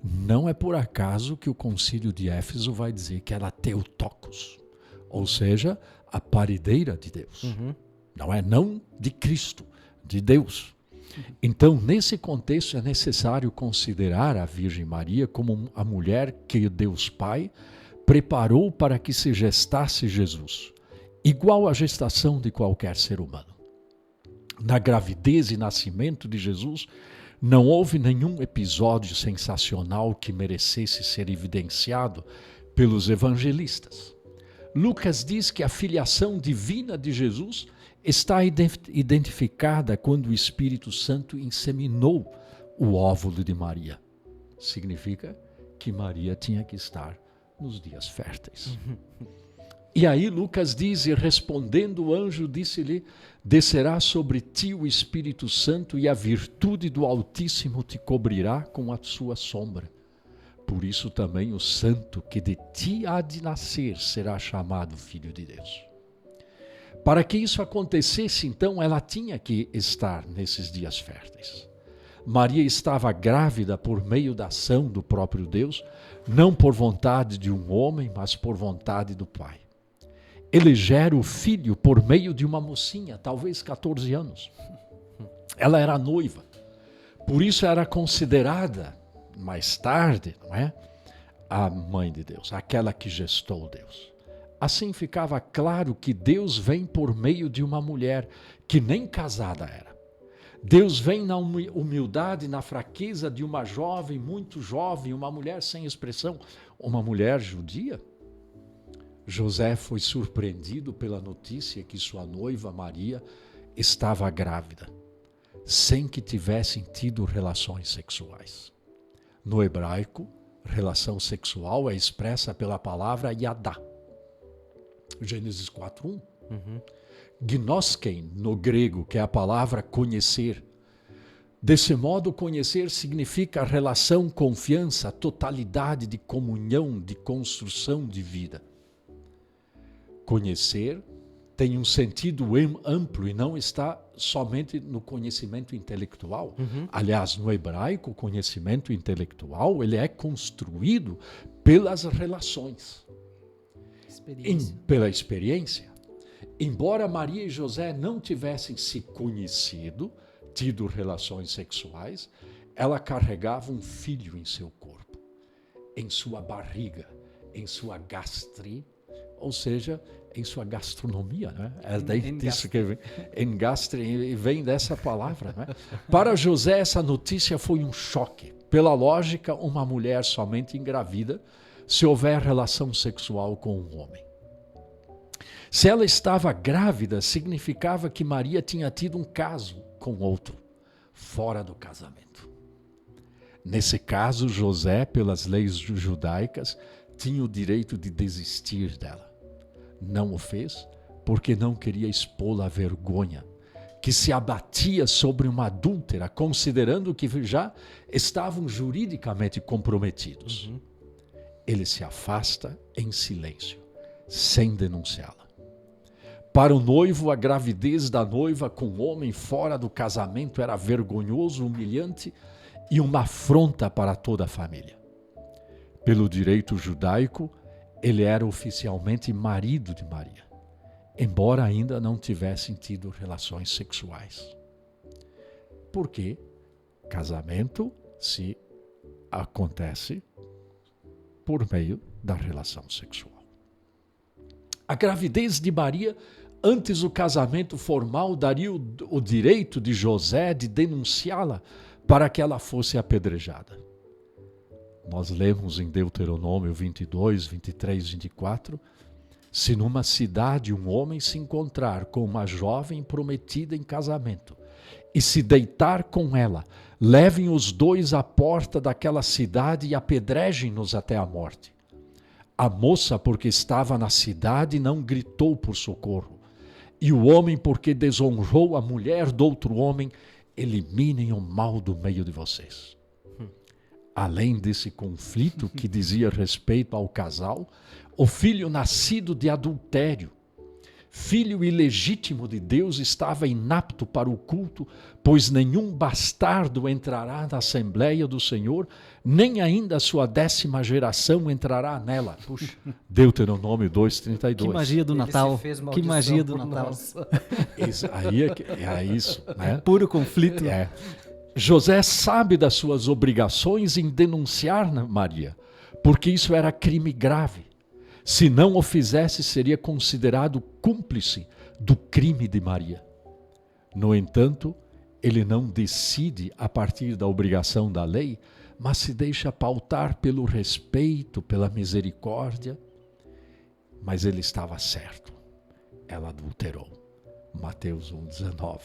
Speaker 1: Não é por acaso que o concílio de Éfeso vai dizer que ela é Theotokos, ou seja, a parideira de Deus. Não de Cristo, de Deus. Então, nesse contexto, é necessário considerar a Virgem Maria como a mulher que Deus Pai preparou para que se gestasse Jesus, igual à gestação de qualquer ser humano. na gravidez e nascimento de Jesus, não houve nenhum episódio sensacional que merecesse ser evidenciado pelos evangelistas. Lucas diz que a filiação divina de Jesus está identificada quando o Espírito Santo inseminou o óvulo de Maria. Significa que Maria tinha que estar nos dias férteis. E aí Lucas diz, e respondendo o anjo disse-lhe, descerá sobre ti o Espírito Santo e a virtude do Altíssimo te cobrirá com a sua sombra. Por isso também o santo que de ti há de nascer será chamado Filho de Deus. Para que isso acontecesse, então, ela tinha que estar nesses dias férteis. Maria estava grávida por meio da ação do próprio Deus, não por vontade de um homem, mas por vontade do Pai. Ele gera o filho por meio de uma mocinha, talvez 14 anos. Ela era noiva. Por isso era considerada, mais tarde, não é? A mãe de Deus, aquela que gestou Deus. Assim ficava claro que Deus vem por meio de uma mulher que nem casada era. Deus vem na humildade, na fraqueza de uma jovem, muito jovem, uma mulher sem expressão, uma mulher judia. José foi surpreendido pela notícia que sua noiva Maria estava grávida, sem que tivessem tido relações sexuais. No hebraico, relação sexual é expressa pela palavra yadá. Gênesis 4:1. Gnosken, no grego, que é a palavra conhecer. Desse modo, conhecer significa relação, confiança, totalidade de comunhão, de construção de vida. Conhecer tem um sentido amplo e não está somente no conhecimento intelectual. Aliás, no hebraico, o conhecimento intelectual ele é construído pelas relações, pela experiência. Embora Maria e José não tivessem se conhecido, tido relações sexuais, ela carregava um filho em seu corpo, em sua barriga, em sua gastri, ou seja, em sua gastronomia, né? É daí disso que vem, engastre, vem dessa palavra, né? Para José, essa notícia foi um choque. Pela lógica, uma mulher somente engravida se houver relação sexual com um homem. Se ela estava grávida, significava que Maria tinha tido um caso com outro, fora do casamento. Nesse caso, José, pelas leis judaicas, tinha o direito de desistir dela. Não o fez porque não queria expô-la à vergonha, que se abatia sobre uma adúltera, considerando que já estavam juridicamente comprometidos. Ele se afasta em silêncio, sem denunciá-la. Para o noivo, a gravidez da noiva com um homem fora do casamento era vergonhoso, humilhante e uma afronta para toda a família. Pelo direito judaico, ele era oficialmente marido de Maria, embora ainda não tivessem tido relações sexuais. Porque casamento se acontece por meio da relação sexual. A gravidez de Maria antes do casamento formal daria o direito de José de denunciá-la para que ela fosse apedrejada. Nós lemos em Deuteronômio 22, 23, 24, se numa cidade um homem se encontrar com uma jovem prometida em casamento e se deitar com ela, levem os dois à porta daquela cidade e apedrejem-nos até a morte. A moça, porque estava na cidade, não gritou por socorro, e o homem, porque desonrou a mulher do outro homem, eliminem o mal do meio de vocês. Além desse conflito que dizia respeito ao casal, o filho nascido de adultério, filho ilegítimo de Deus, estava inapto para o culto, pois nenhum bastardo entrará na Assembleia do Senhor, nem ainda a sua 10ª geração entrará nela. Puxa. Deuteronômio 2:32.
Speaker 3: Que magia do Natal. Que magia do Natal.
Speaker 1: Isso, aí é isso, né?
Speaker 3: Puro conflito.
Speaker 1: É. José sabe das suas obrigações em denunciar Maria, porque isso era crime grave. Se não o fizesse, seria considerado cúmplice do crime de Maria. No entanto, ele não decide a partir da obrigação da lei, mas se deixa pautar pelo respeito, pela misericórdia. Mas ele estava certo. Ela adulterou. Mateus 1,19.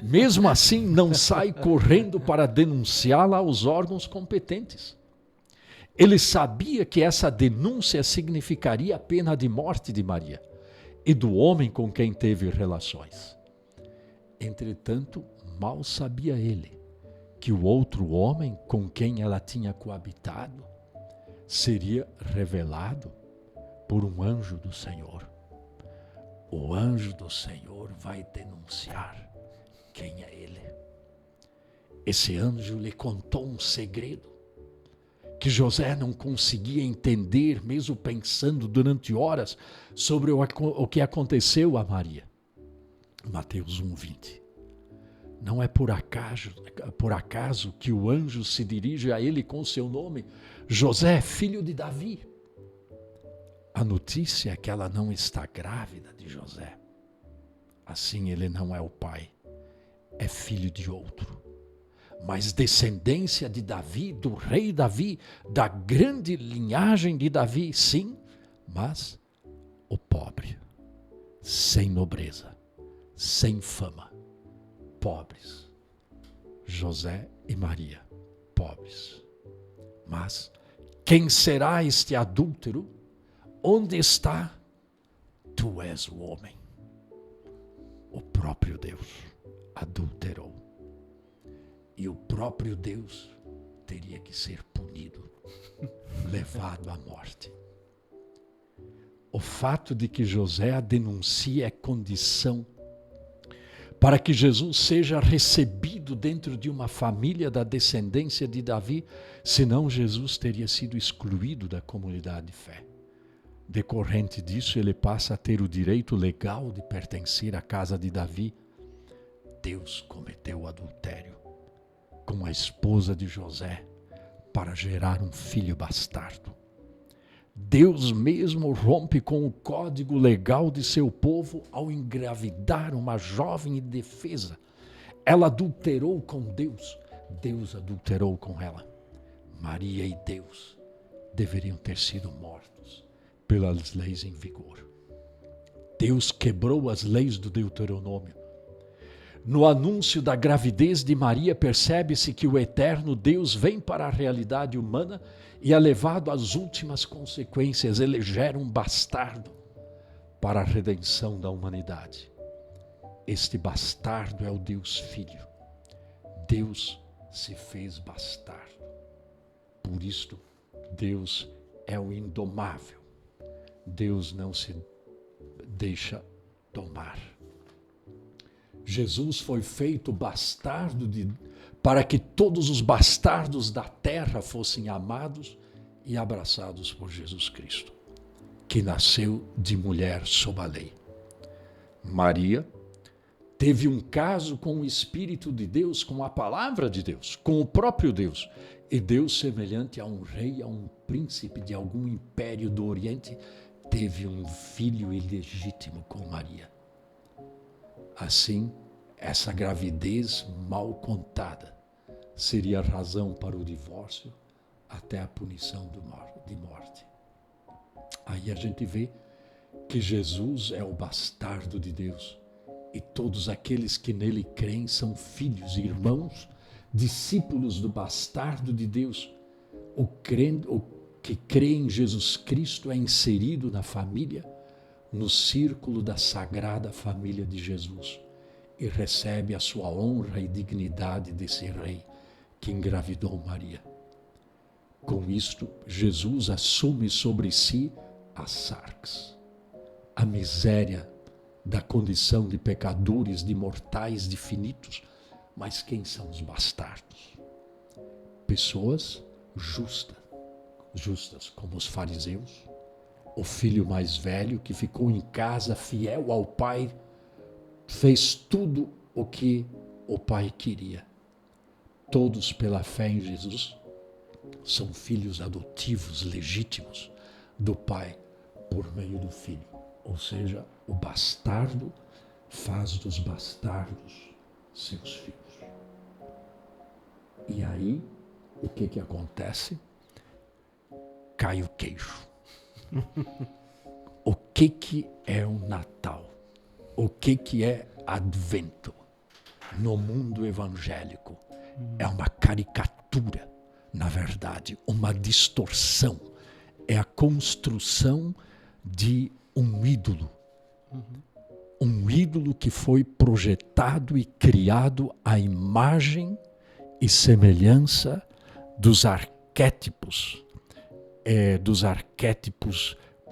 Speaker 1: Mesmo assim, não sai correndo para denunciá-la aos órgãos competentes. Ele sabia que essa denúncia significaria a pena de morte de Maria e do homem com quem teve relações. Entretanto, mal sabia ele que o outro homem com quem ela tinha coabitado seria revelado por um anjo do Senhor. O anjo do Senhor vai denunciar quem é ele. Esse anjo lhe contou um segredo que José não conseguia entender, mesmo pensando durante horas sobre o que aconteceu a Maria. Mateus 1,20. Não é por acaso que o anjo se dirige a ele com seu nome, José, filho de Davi. A notícia é que ela não está grávida de José. Assim ele não é o pai, é filho de outro. Mas descendência de Davi, do rei Davi, da grande linhagem de Davi, sim, mas o pobre, sem nobreza, sem fama, pobres. José e Maria, pobres. Mas quem será este adúltero? Onde está? Tu és o homem. O próprio Deus adulterou. E o próprio Deus teria que ser punido, levado à morte. O fato de que José a denuncia é condição para que Jesus seja recebido dentro de uma família da descendência de Davi, senão Jesus teria sido excluído da comunidade de fé. Decorrente disso, ele passa a ter o direito legal de pertencer à casa de Davi. Deus cometeu adultério com a esposa de José para gerar um filho bastardo. Deus mesmo rompe com o código legal de seu povo ao engravidar uma jovem indefesa. Ela adulterou com Deus, Deus adulterou com ela. Maria e Deus deveriam ter sido mortos pelas leis em vigor. Deus quebrou as leis do Deuteronômio. No anúncio da gravidez de Maria, percebe-se que o eterno Deus vem para a realidade humana e é levado às últimas consequências. Ele gera um bastardo para a redenção da humanidade. Este bastardo é o Deus Filho. Deus se fez bastardo. Por isto, Deus é o indomável. Deus não se deixa domar. Jesus foi feito bastardo para que todos os bastardos da terra fossem amados e abraçados por Jesus Cristo, que nasceu de mulher sob a lei. Maria teve um caso com o Espírito de Deus, com a palavra de Deus, com o próprio Deus. E Deus, semelhante a um rei, a um príncipe de algum império do Oriente, teve um filho ilegítimo com Maria. Assim, essa gravidez mal contada seria razão para o divórcio até a punição de morte. Aí a gente vê que Jesus é o bastardo de Deus e todos aqueles que nele creem são filhos, irmãos, discípulos do bastardo de Deus. O que crê em Jesus Cristo é inserido na família, no círculo da sagrada família de Jesus, e recebe a sua honra e dignidade desse rei que engravidou Maria. Com isto, Jesus assume sobre si a sarx, a miséria da condição de pecadores, de mortais, de finitos. Mas quem são os bastardos? Pessoas justas como os fariseus, o filho mais velho que ficou em casa fiel ao pai, fez tudo o que o pai queria. Todos pela fé em Jesus são filhos adotivos, legítimos do pai por meio do filho. Ou seja, o bastardo faz dos bastardos seus filhos. E aí, o que acontece? Cai o queixo. O que é o Natal? O que é Advento? No mundo evangélico, é uma caricatura, na verdade, uma distorção. É a construção de um ídolo. Um ídolo que foi projetado e criado à imagem e semelhança dos arquétipos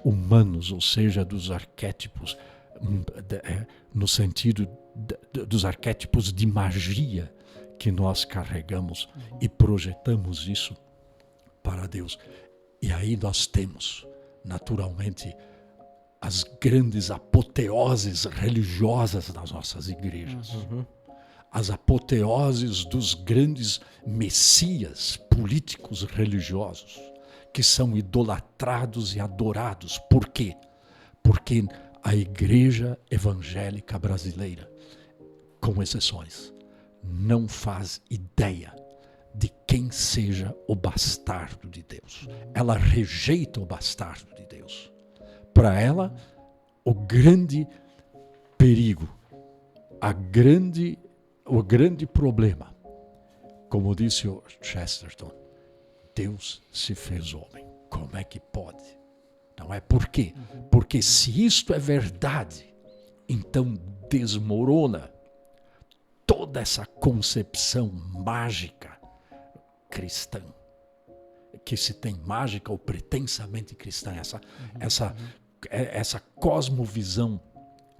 Speaker 1: humanos, ou seja, dos arquétipos no sentido dos arquétipos de magia que nós carregamos e projetamos isso para Deus. E aí nós temos, naturalmente, as grandes apoteoses religiosas das nossas igrejas. As apoteoses dos grandes messias políticos religiosos, que são idolatrados e adorados. Por quê? Porque a igreja evangélica brasileira, com exceções, não faz ideia de quem seja o bastardo de Deus. Ela rejeita o bastardo de Deus. Para ela, o grande perigo, o grande problema, como disse o Chesterton, Deus se fez homem. Como é que pode? Não é por quê? Porque se isto é verdade, então desmorona toda essa concepção mágica cristã, que se tem mágica ou pretensamente cristã, essa cosmovisão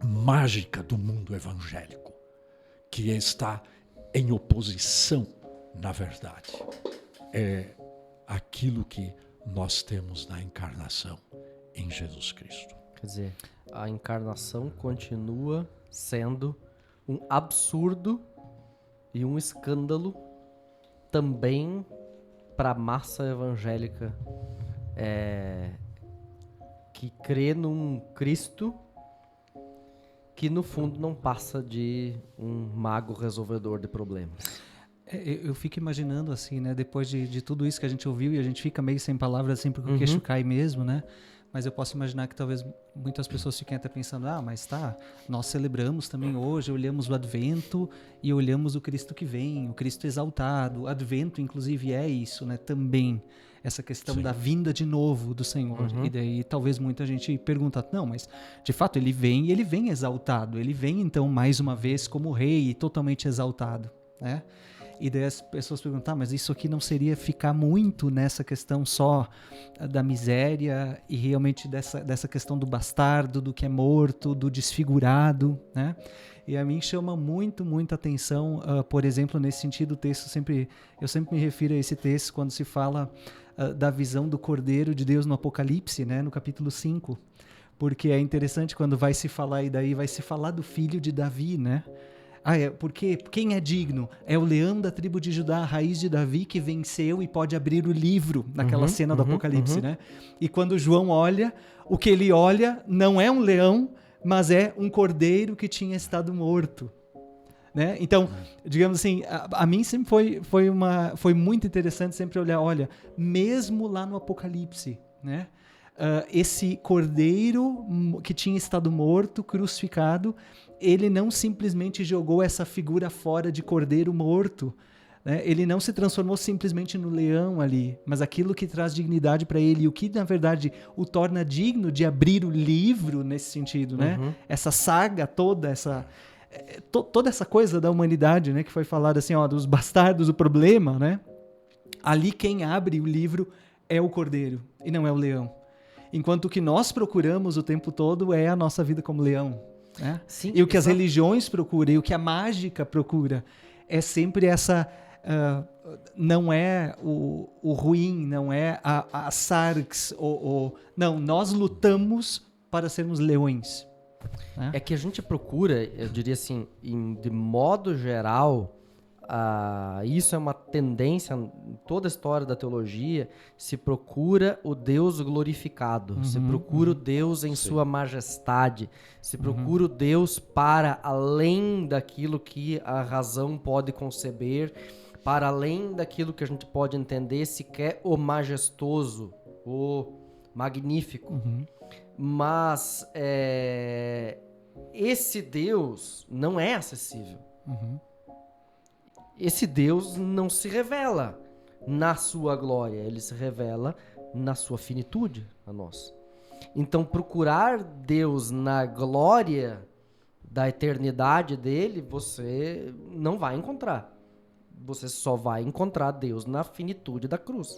Speaker 1: mágica do mundo evangélico, que está em oposição, na verdade, é aquilo que nós temos na encarnação em Jesus Cristo.
Speaker 2: Quer dizer, a encarnação continua sendo um absurdo e um escândalo também para a massa evangélica que crê num Cristo que no fundo não passa de um mago resolvedor de problemas.
Speaker 3: Eu fico imaginando assim, né? Depois de tudo isso que a gente ouviu, e a gente fica meio sem palavras assim, porque o queixo cai mesmo, né? Mas eu posso imaginar que talvez muitas pessoas fiquem até pensando, mas tá, nós celebramos também hoje, olhamos o Advento e olhamos o Cristo que vem, o Cristo exaltado. O Advento, inclusive, é isso, né? Também essa questão da vinda de novo do Senhor. E daí talvez muita gente pergunta, não, mas de fato ele vem e ele vem exaltado. Ele vem então mais uma vez como rei e totalmente exaltado, né? E daí as pessoas perguntam, mas isso aqui não seria ficar muito nessa questão só da miséria e realmente dessa questão do bastardo, do que é morto, do desfigurado, né? E a mim chama muita atenção, por exemplo, nesse sentido, o texto eu sempre me refiro a esse texto quando se fala da visão do Cordeiro de Deus no Apocalipse, né? No capítulo 5, porque é interessante quando vai se falar, e daí vai se falar do filho de Davi, né? Porque quem é digno? É o leão da tribo de Judá, a raiz de Davi, que venceu e pode abrir o livro, naquela cena do Apocalipse, né? E quando João olha, o que ele olha não é um leão, mas é um cordeiro que tinha estado morto, né? Então, digamos assim, a mim sempre foi muito interessante sempre olhar, olha, mesmo lá no Apocalipse, né? Esse cordeiro que tinha estado morto, crucificado, ele não simplesmente jogou essa figura fora de cordeiro morto, né? Ele não se transformou simplesmente no leão ali, mas aquilo que traz dignidade para ele, e o que na verdade o torna digno de abrir o livro nesse sentido, né? Essa saga toda, toda essa coisa da humanidade, né? Que foi falada assim, dos bastardos, o problema, né? Ali quem abre o livro é o cordeiro e não é o leão. Enquanto o que nós procuramos o tempo todo é a nossa vida como leão, né? Sim, e o que as religiões procuram, e o que a mágica procura, é sempre essa... não é o ruim, não é a sarx, não, nós lutamos para sermos leões, né?
Speaker 2: É que a gente procura, eu diria assim, de modo geral, isso é uma tendência em toda a história da teologia. Se procura o Deus glorificado, se procura o Deus em sua majestade, se procura o Deus para além daquilo que a razão pode conceber, para além daquilo que a gente pode entender, se quer o majestoso, o magnífico. Mas esse Deus não é acessível. Esse Deus não se revela na sua glória, ele se revela na sua finitude a nós. Então, procurar Deus na glória da eternidade dele, você não vai encontrar. Você só vai encontrar Deus na finitude da cruz.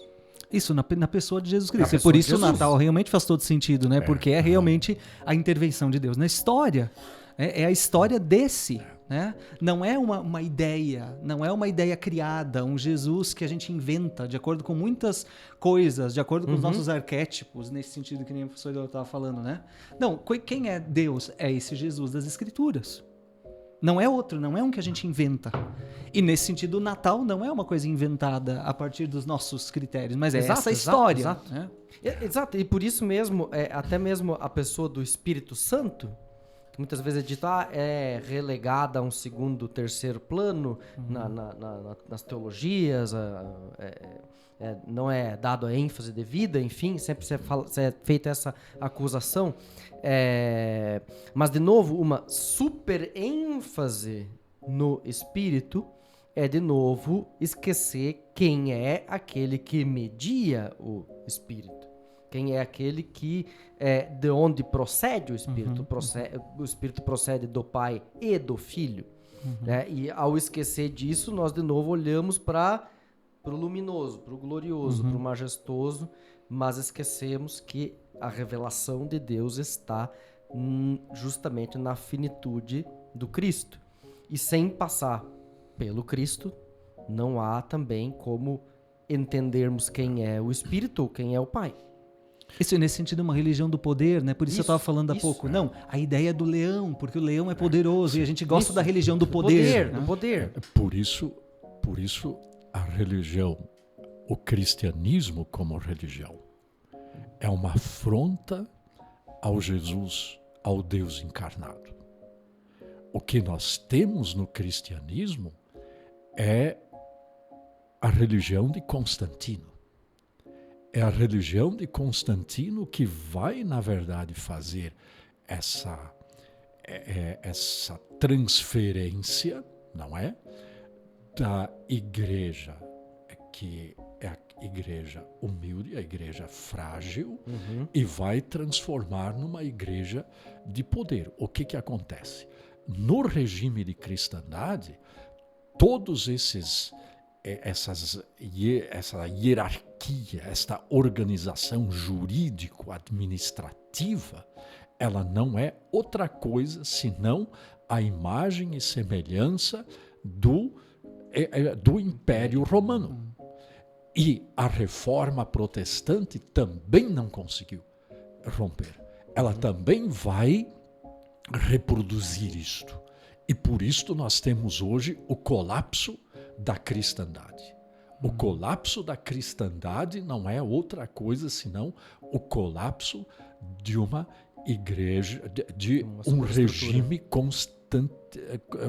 Speaker 3: Isso, na pessoa de Jesus Cristo. E por isso o Natal realmente faz todo sentido, né? Porque é realmente a intervenção de Deus na história. É a história desse, né? Não é uma ideia, não é uma ideia criada, um Jesus que a gente inventa de acordo com muitas coisas, de acordo com os nossos arquétipos, nesse sentido que nem o professor Eduardo estava falando, né? Não, quem é Deus? É esse Jesus das Escrituras. Não é outro, não é um que a gente inventa. E nesse sentido, o Natal não é uma coisa inventada a partir dos nossos critérios, mas é essa história.
Speaker 2: Exato.
Speaker 3: Né?
Speaker 2: Exato, e por isso mesmo, até mesmo a pessoa do Espírito Santo, que muitas vezes é dito, é relegada a um segundo, terceiro plano nas teologias, não é dado a ênfase devida, enfim, sempre é feita essa acusação. Mas, de novo, uma super ênfase no Espírito é, de novo, esquecer quem é aquele que media o Espírito. Quem é aquele que, de onde procede o Espírito. O Espírito procede do Pai e do Filho. Né? E ao esquecer disso, nós de novo olhamos para o luminoso, para o glorioso, para o majestoso, mas esquecemos que a revelação de Deus está justamente na finitude do Cristo. E sem passar pelo Cristo, não há também como entendermos quem é o Espírito ou quem é o Pai.
Speaker 3: Isso, nesse sentido, é uma religião do poder, né? Por isso eu estava falando há pouco. Não, a ideia é do leão, porque o leão é poderoso e a gente gosta da religião do poder.
Speaker 2: Do poder.
Speaker 1: Por isso a religião, o cristianismo como religião, é uma afronta ao Jesus, ao Deus encarnado. O que nós temos no cristianismo é a religião de Constantino. É a religião de Constantino que vai, na verdade, fazer essa transferência, não é? Da igreja, que é a igreja humilde, a igreja frágil, e vai transformar numa igreja de poder. O que acontece? No regime de cristandade, todos essa hierarquia, esta organização jurídico-administrativa, ela não é outra coisa senão a imagem e semelhança do Império Romano. E a reforma protestante também não conseguiu romper. Ela também vai reproduzir isto. E por isto nós temos hoje o colapso da cristandade. O colapso da cristandade não é outra coisa senão o colapso de uma igreja, de um regime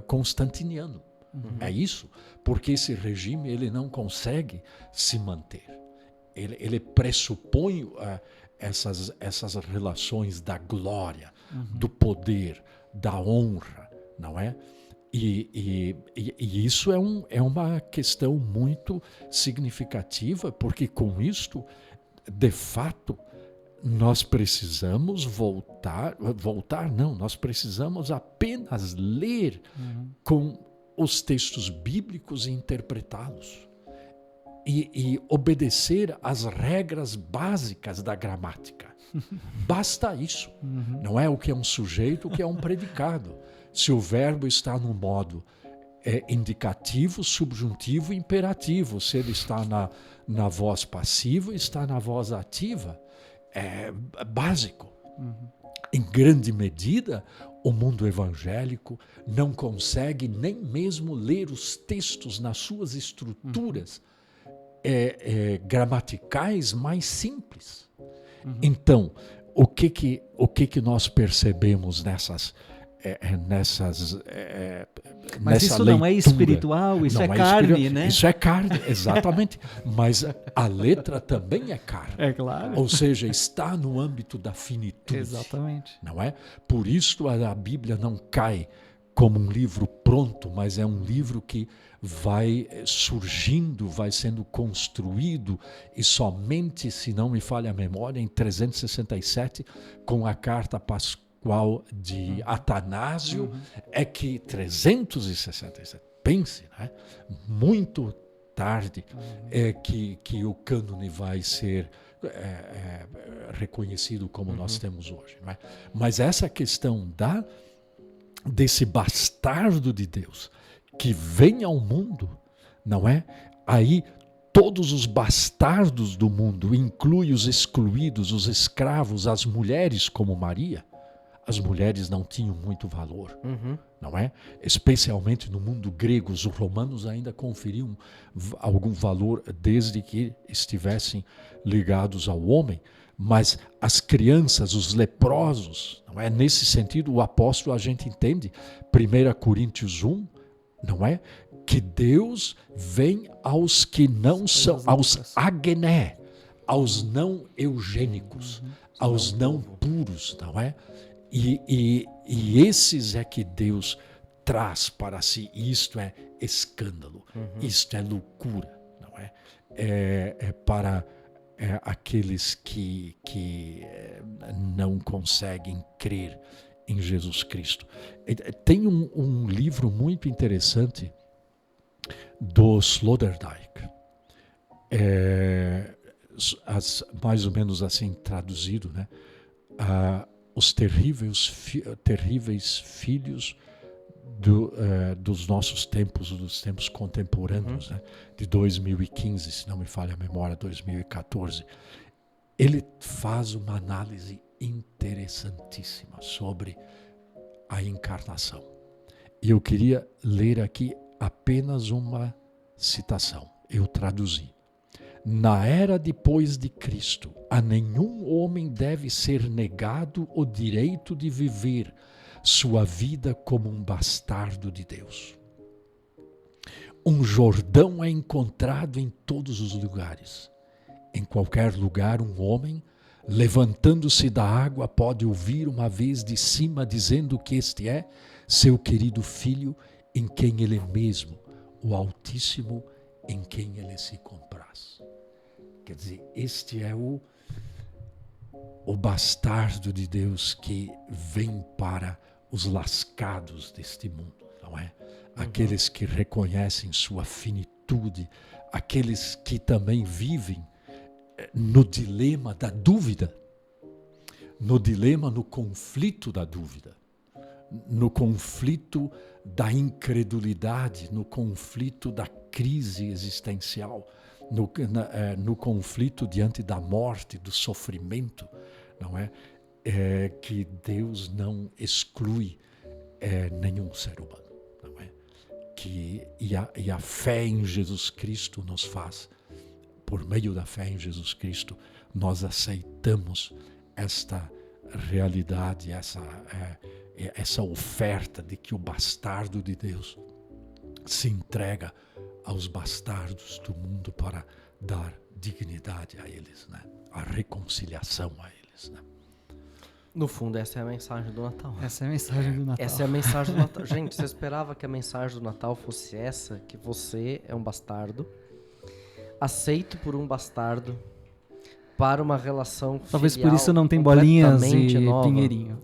Speaker 1: constantiniano. É isso, porque esse regime ele não consegue se manter. Ele pressupõe essas relações da glória, do poder, da honra, não é? E isso é uma questão muito significativa, porque com isto, de fato, nós precisamos nós precisamos apenas ler com os textos bíblicos e interpretá-los. E obedecer às regras básicas da gramática. Basta isso. Não é o que é um sujeito, o que é um predicado. Se o verbo está no modo indicativo, subjuntivo e imperativo, se ele está na voz passiva, está na voz ativa, é básico. Em grande medida, o mundo evangélico não consegue nem mesmo ler os textos nas suas estruturas gramaticais mais simples. Então, o que nós percebemos nessa
Speaker 3: Mas isso
Speaker 1: leitura?
Speaker 3: não é espiritual, isso é carne, né?
Speaker 1: Isso é carne, exatamente. Mas a letra também é carne.
Speaker 3: É claro.
Speaker 1: Ou seja, está no âmbito da finitude.
Speaker 3: Exatamente.
Speaker 1: Não é? Por isso a Bíblia não cai como um livro pronto, mas é um livro que vai surgindo, vai sendo construído, e somente, se não me falha a memória, em 367, com a carta pascual de Atanásio, é que 367, pense, né? Muito tarde é que o cânone vai ser reconhecido como nós temos hoje. Não é? Mas essa questão desse bastardo de Deus que vem ao mundo, não é? Aí todos os bastardos do mundo, inclui os excluídos, os escravos, as mulheres como Maria. As mulheres não tinham muito valor, não é? Especialmente no mundo grego, os romanos ainda conferiam algum valor desde que estivessem ligados ao homem. Mas as crianças, os leprosos, não é? Nesse sentido, o apóstolo, a gente entende, 1 Coríntios 1, não é? Que Deus vem aos que não são, aos agené, aos não eugênicos, aos não puros, não é? E esses é que Deus traz para si. Isto é escândalo, isto é loucura, não é? É para aqueles que não conseguem crer em Jesus Cristo. Tem um livro muito interessante do Sloterdijk, mais ou menos assim traduzido, né? Os terríveis filhos dos nossos tempos, dos tempos contemporâneos, né? De 2015, se não me falha a memória, 2014. Ele faz uma análise interessantíssima sobre a encarnação. E eu queria ler aqui apenas uma citação. Eu traduzi. Na era depois de Cristo, a nenhum homem deve ser negado o direito de viver sua vida como um bastardo de Deus. Um Jordão é encontrado em todos os lugares. Em qualquer lugar, um homem, levantando-se da água, pode ouvir uma vez de cima dizendo que este é seu querido filho, em quem ele mesmo, o Altíssimo, em quem ele se compraz. Quer dizer, este é o bastardo de Deus que vem para os lascados deste mundo, não é? Aqueles que reconhecem sua finitude, aqueles que também vivem no dilema da dúvida, no conflito da dúvida, no conflito da incredulidade, no conflito da crise existencial, no conflito diante da morte, do sofrimento, não é? Que Deus não exclui nenhum ser humano, não é? E a fé em Jesus Cristo nos faz, por meio da fé em Jesus Cristo, nós aceitamos esta realidade, essa oferta de que o bastardo de Deus se entrega aos bastardos do mundo para dar dignidade a eles, né? A reconciliação a eles, né?
Speaker 2: No fundo, essa é a mensagem do Natal.
Speaker 3: Essa é a mensagem do Natal.
Speaker 2: Essa é a mensagem do Natal. Gente, você esperava que a mensagem do Natal fosse essa? Que você é um bastardo, aceito por um bastardo, para uma relação
Speaker 3: talvez por isso não tem bolinhas e
Speaker 2: nova.
Speaker 3: pinheirinho.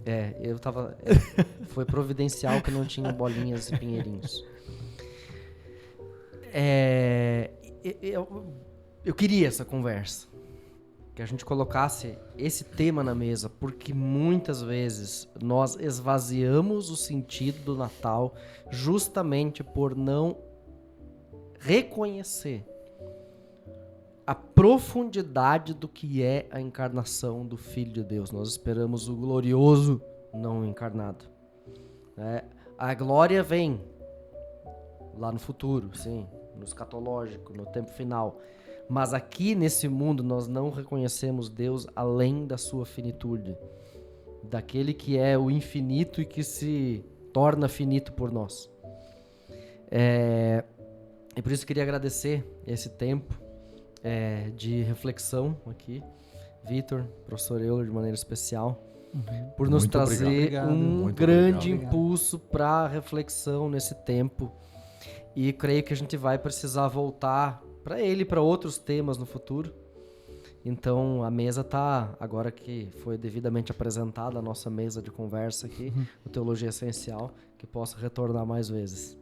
Speaker 2: Foi providencial que não tinha bolinhas e pinheirinhos. Eu queria essa conversa, que a gente colocasse esse tema na mesa, porque muitas vezes nós esvaziamos o sentido do Natal justamente por não reconhecer a profundidade do que é a encarnação do Filho de Deus. Nós esperamos o glorioso não encarnado. A glória vem lá no futuro, sim, no escatológico, no tempo final. Mas aqui nesse mundo nós não reconhecemos Deus além da sua finitude, daquele que é o infinito e que se torna finito por nós. E por isso eu queria agradecer esse tempo de reflexão aqui, Vitor, professor Euler, de maneira especial, por nos
Speaker 1: Muito
Speaker 2: trazer
Speaker 3: obrigado.
Speaker 2: um
Speaker 1: Muito
Speaker 2: grande
Speaker 1: obrigado.
Speaker 2: impulso para reflexão nesse tempo. E creio que a gente vai precisar voltar para ele, para outros temas no futuro. Então a mesa tá, agora que foi devidamente apresentada a nossa mesa de conversa aqui, o Teologia Essencial, que possa retornar mais vezes.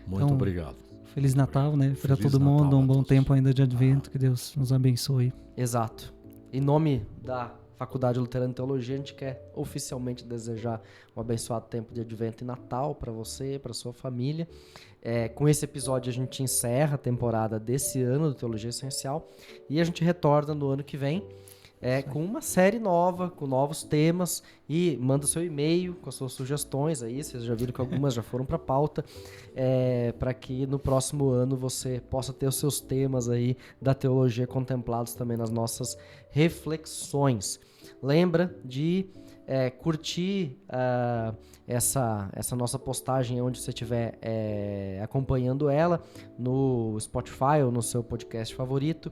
Speaker 1: Muito
Speaker 3: Então,
Speaker 1: obrigado.
Speaker 3: Feliz Natal, né? Para
Speaker 1: Feliz
Speaker 3: todo mundo,
Speaker 1: Natal a
Speaker 3: um bom
Speaker 1: todos.
Speaker 3: tempo ainda de advento, que Deus nos abençoe.
Speaker 2: Exato. Em nome da Faculdade Luterana de Teologia, a gente quer oficialmente desejar um abençoado tempo de Advento e Natal para você, para sua família. Com esse episódio a gente encerra a temporada desse ano do Teologia Essencial e a gente retorna no ano que vem com uma série nova, com novos temas, e manda seu e-mail com as suas sugestões aí, vocês já viram que algumas já foram para pauta, para que no próximo ano você possa ter os seus temas aí da teologia contemplados também nas nossas reflexões. Lembra de curtir essa nossa postagem onde você estiver acompanhando ela, no Spotify ou no seu podcast favorito.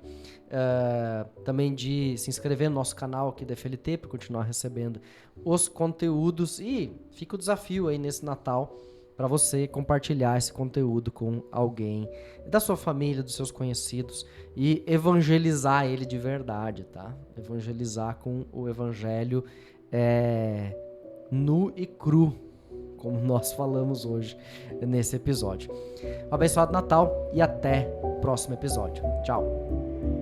Speaker 2: Também de se inscrever no nosso canal aqui da FLT para continuar recebendo os conteúdos. E fica o desafio aí nesse Natal para você compartilhar esse conteúdo com alguém da sua família, dos seus conhecidos, e evangelizar ele de verdade, tá? Evangelizar com o evangelho nu e cru, como nós falamos hoje nesse episódio. Um abençoado Natal e até o próximo episódio. Tchau!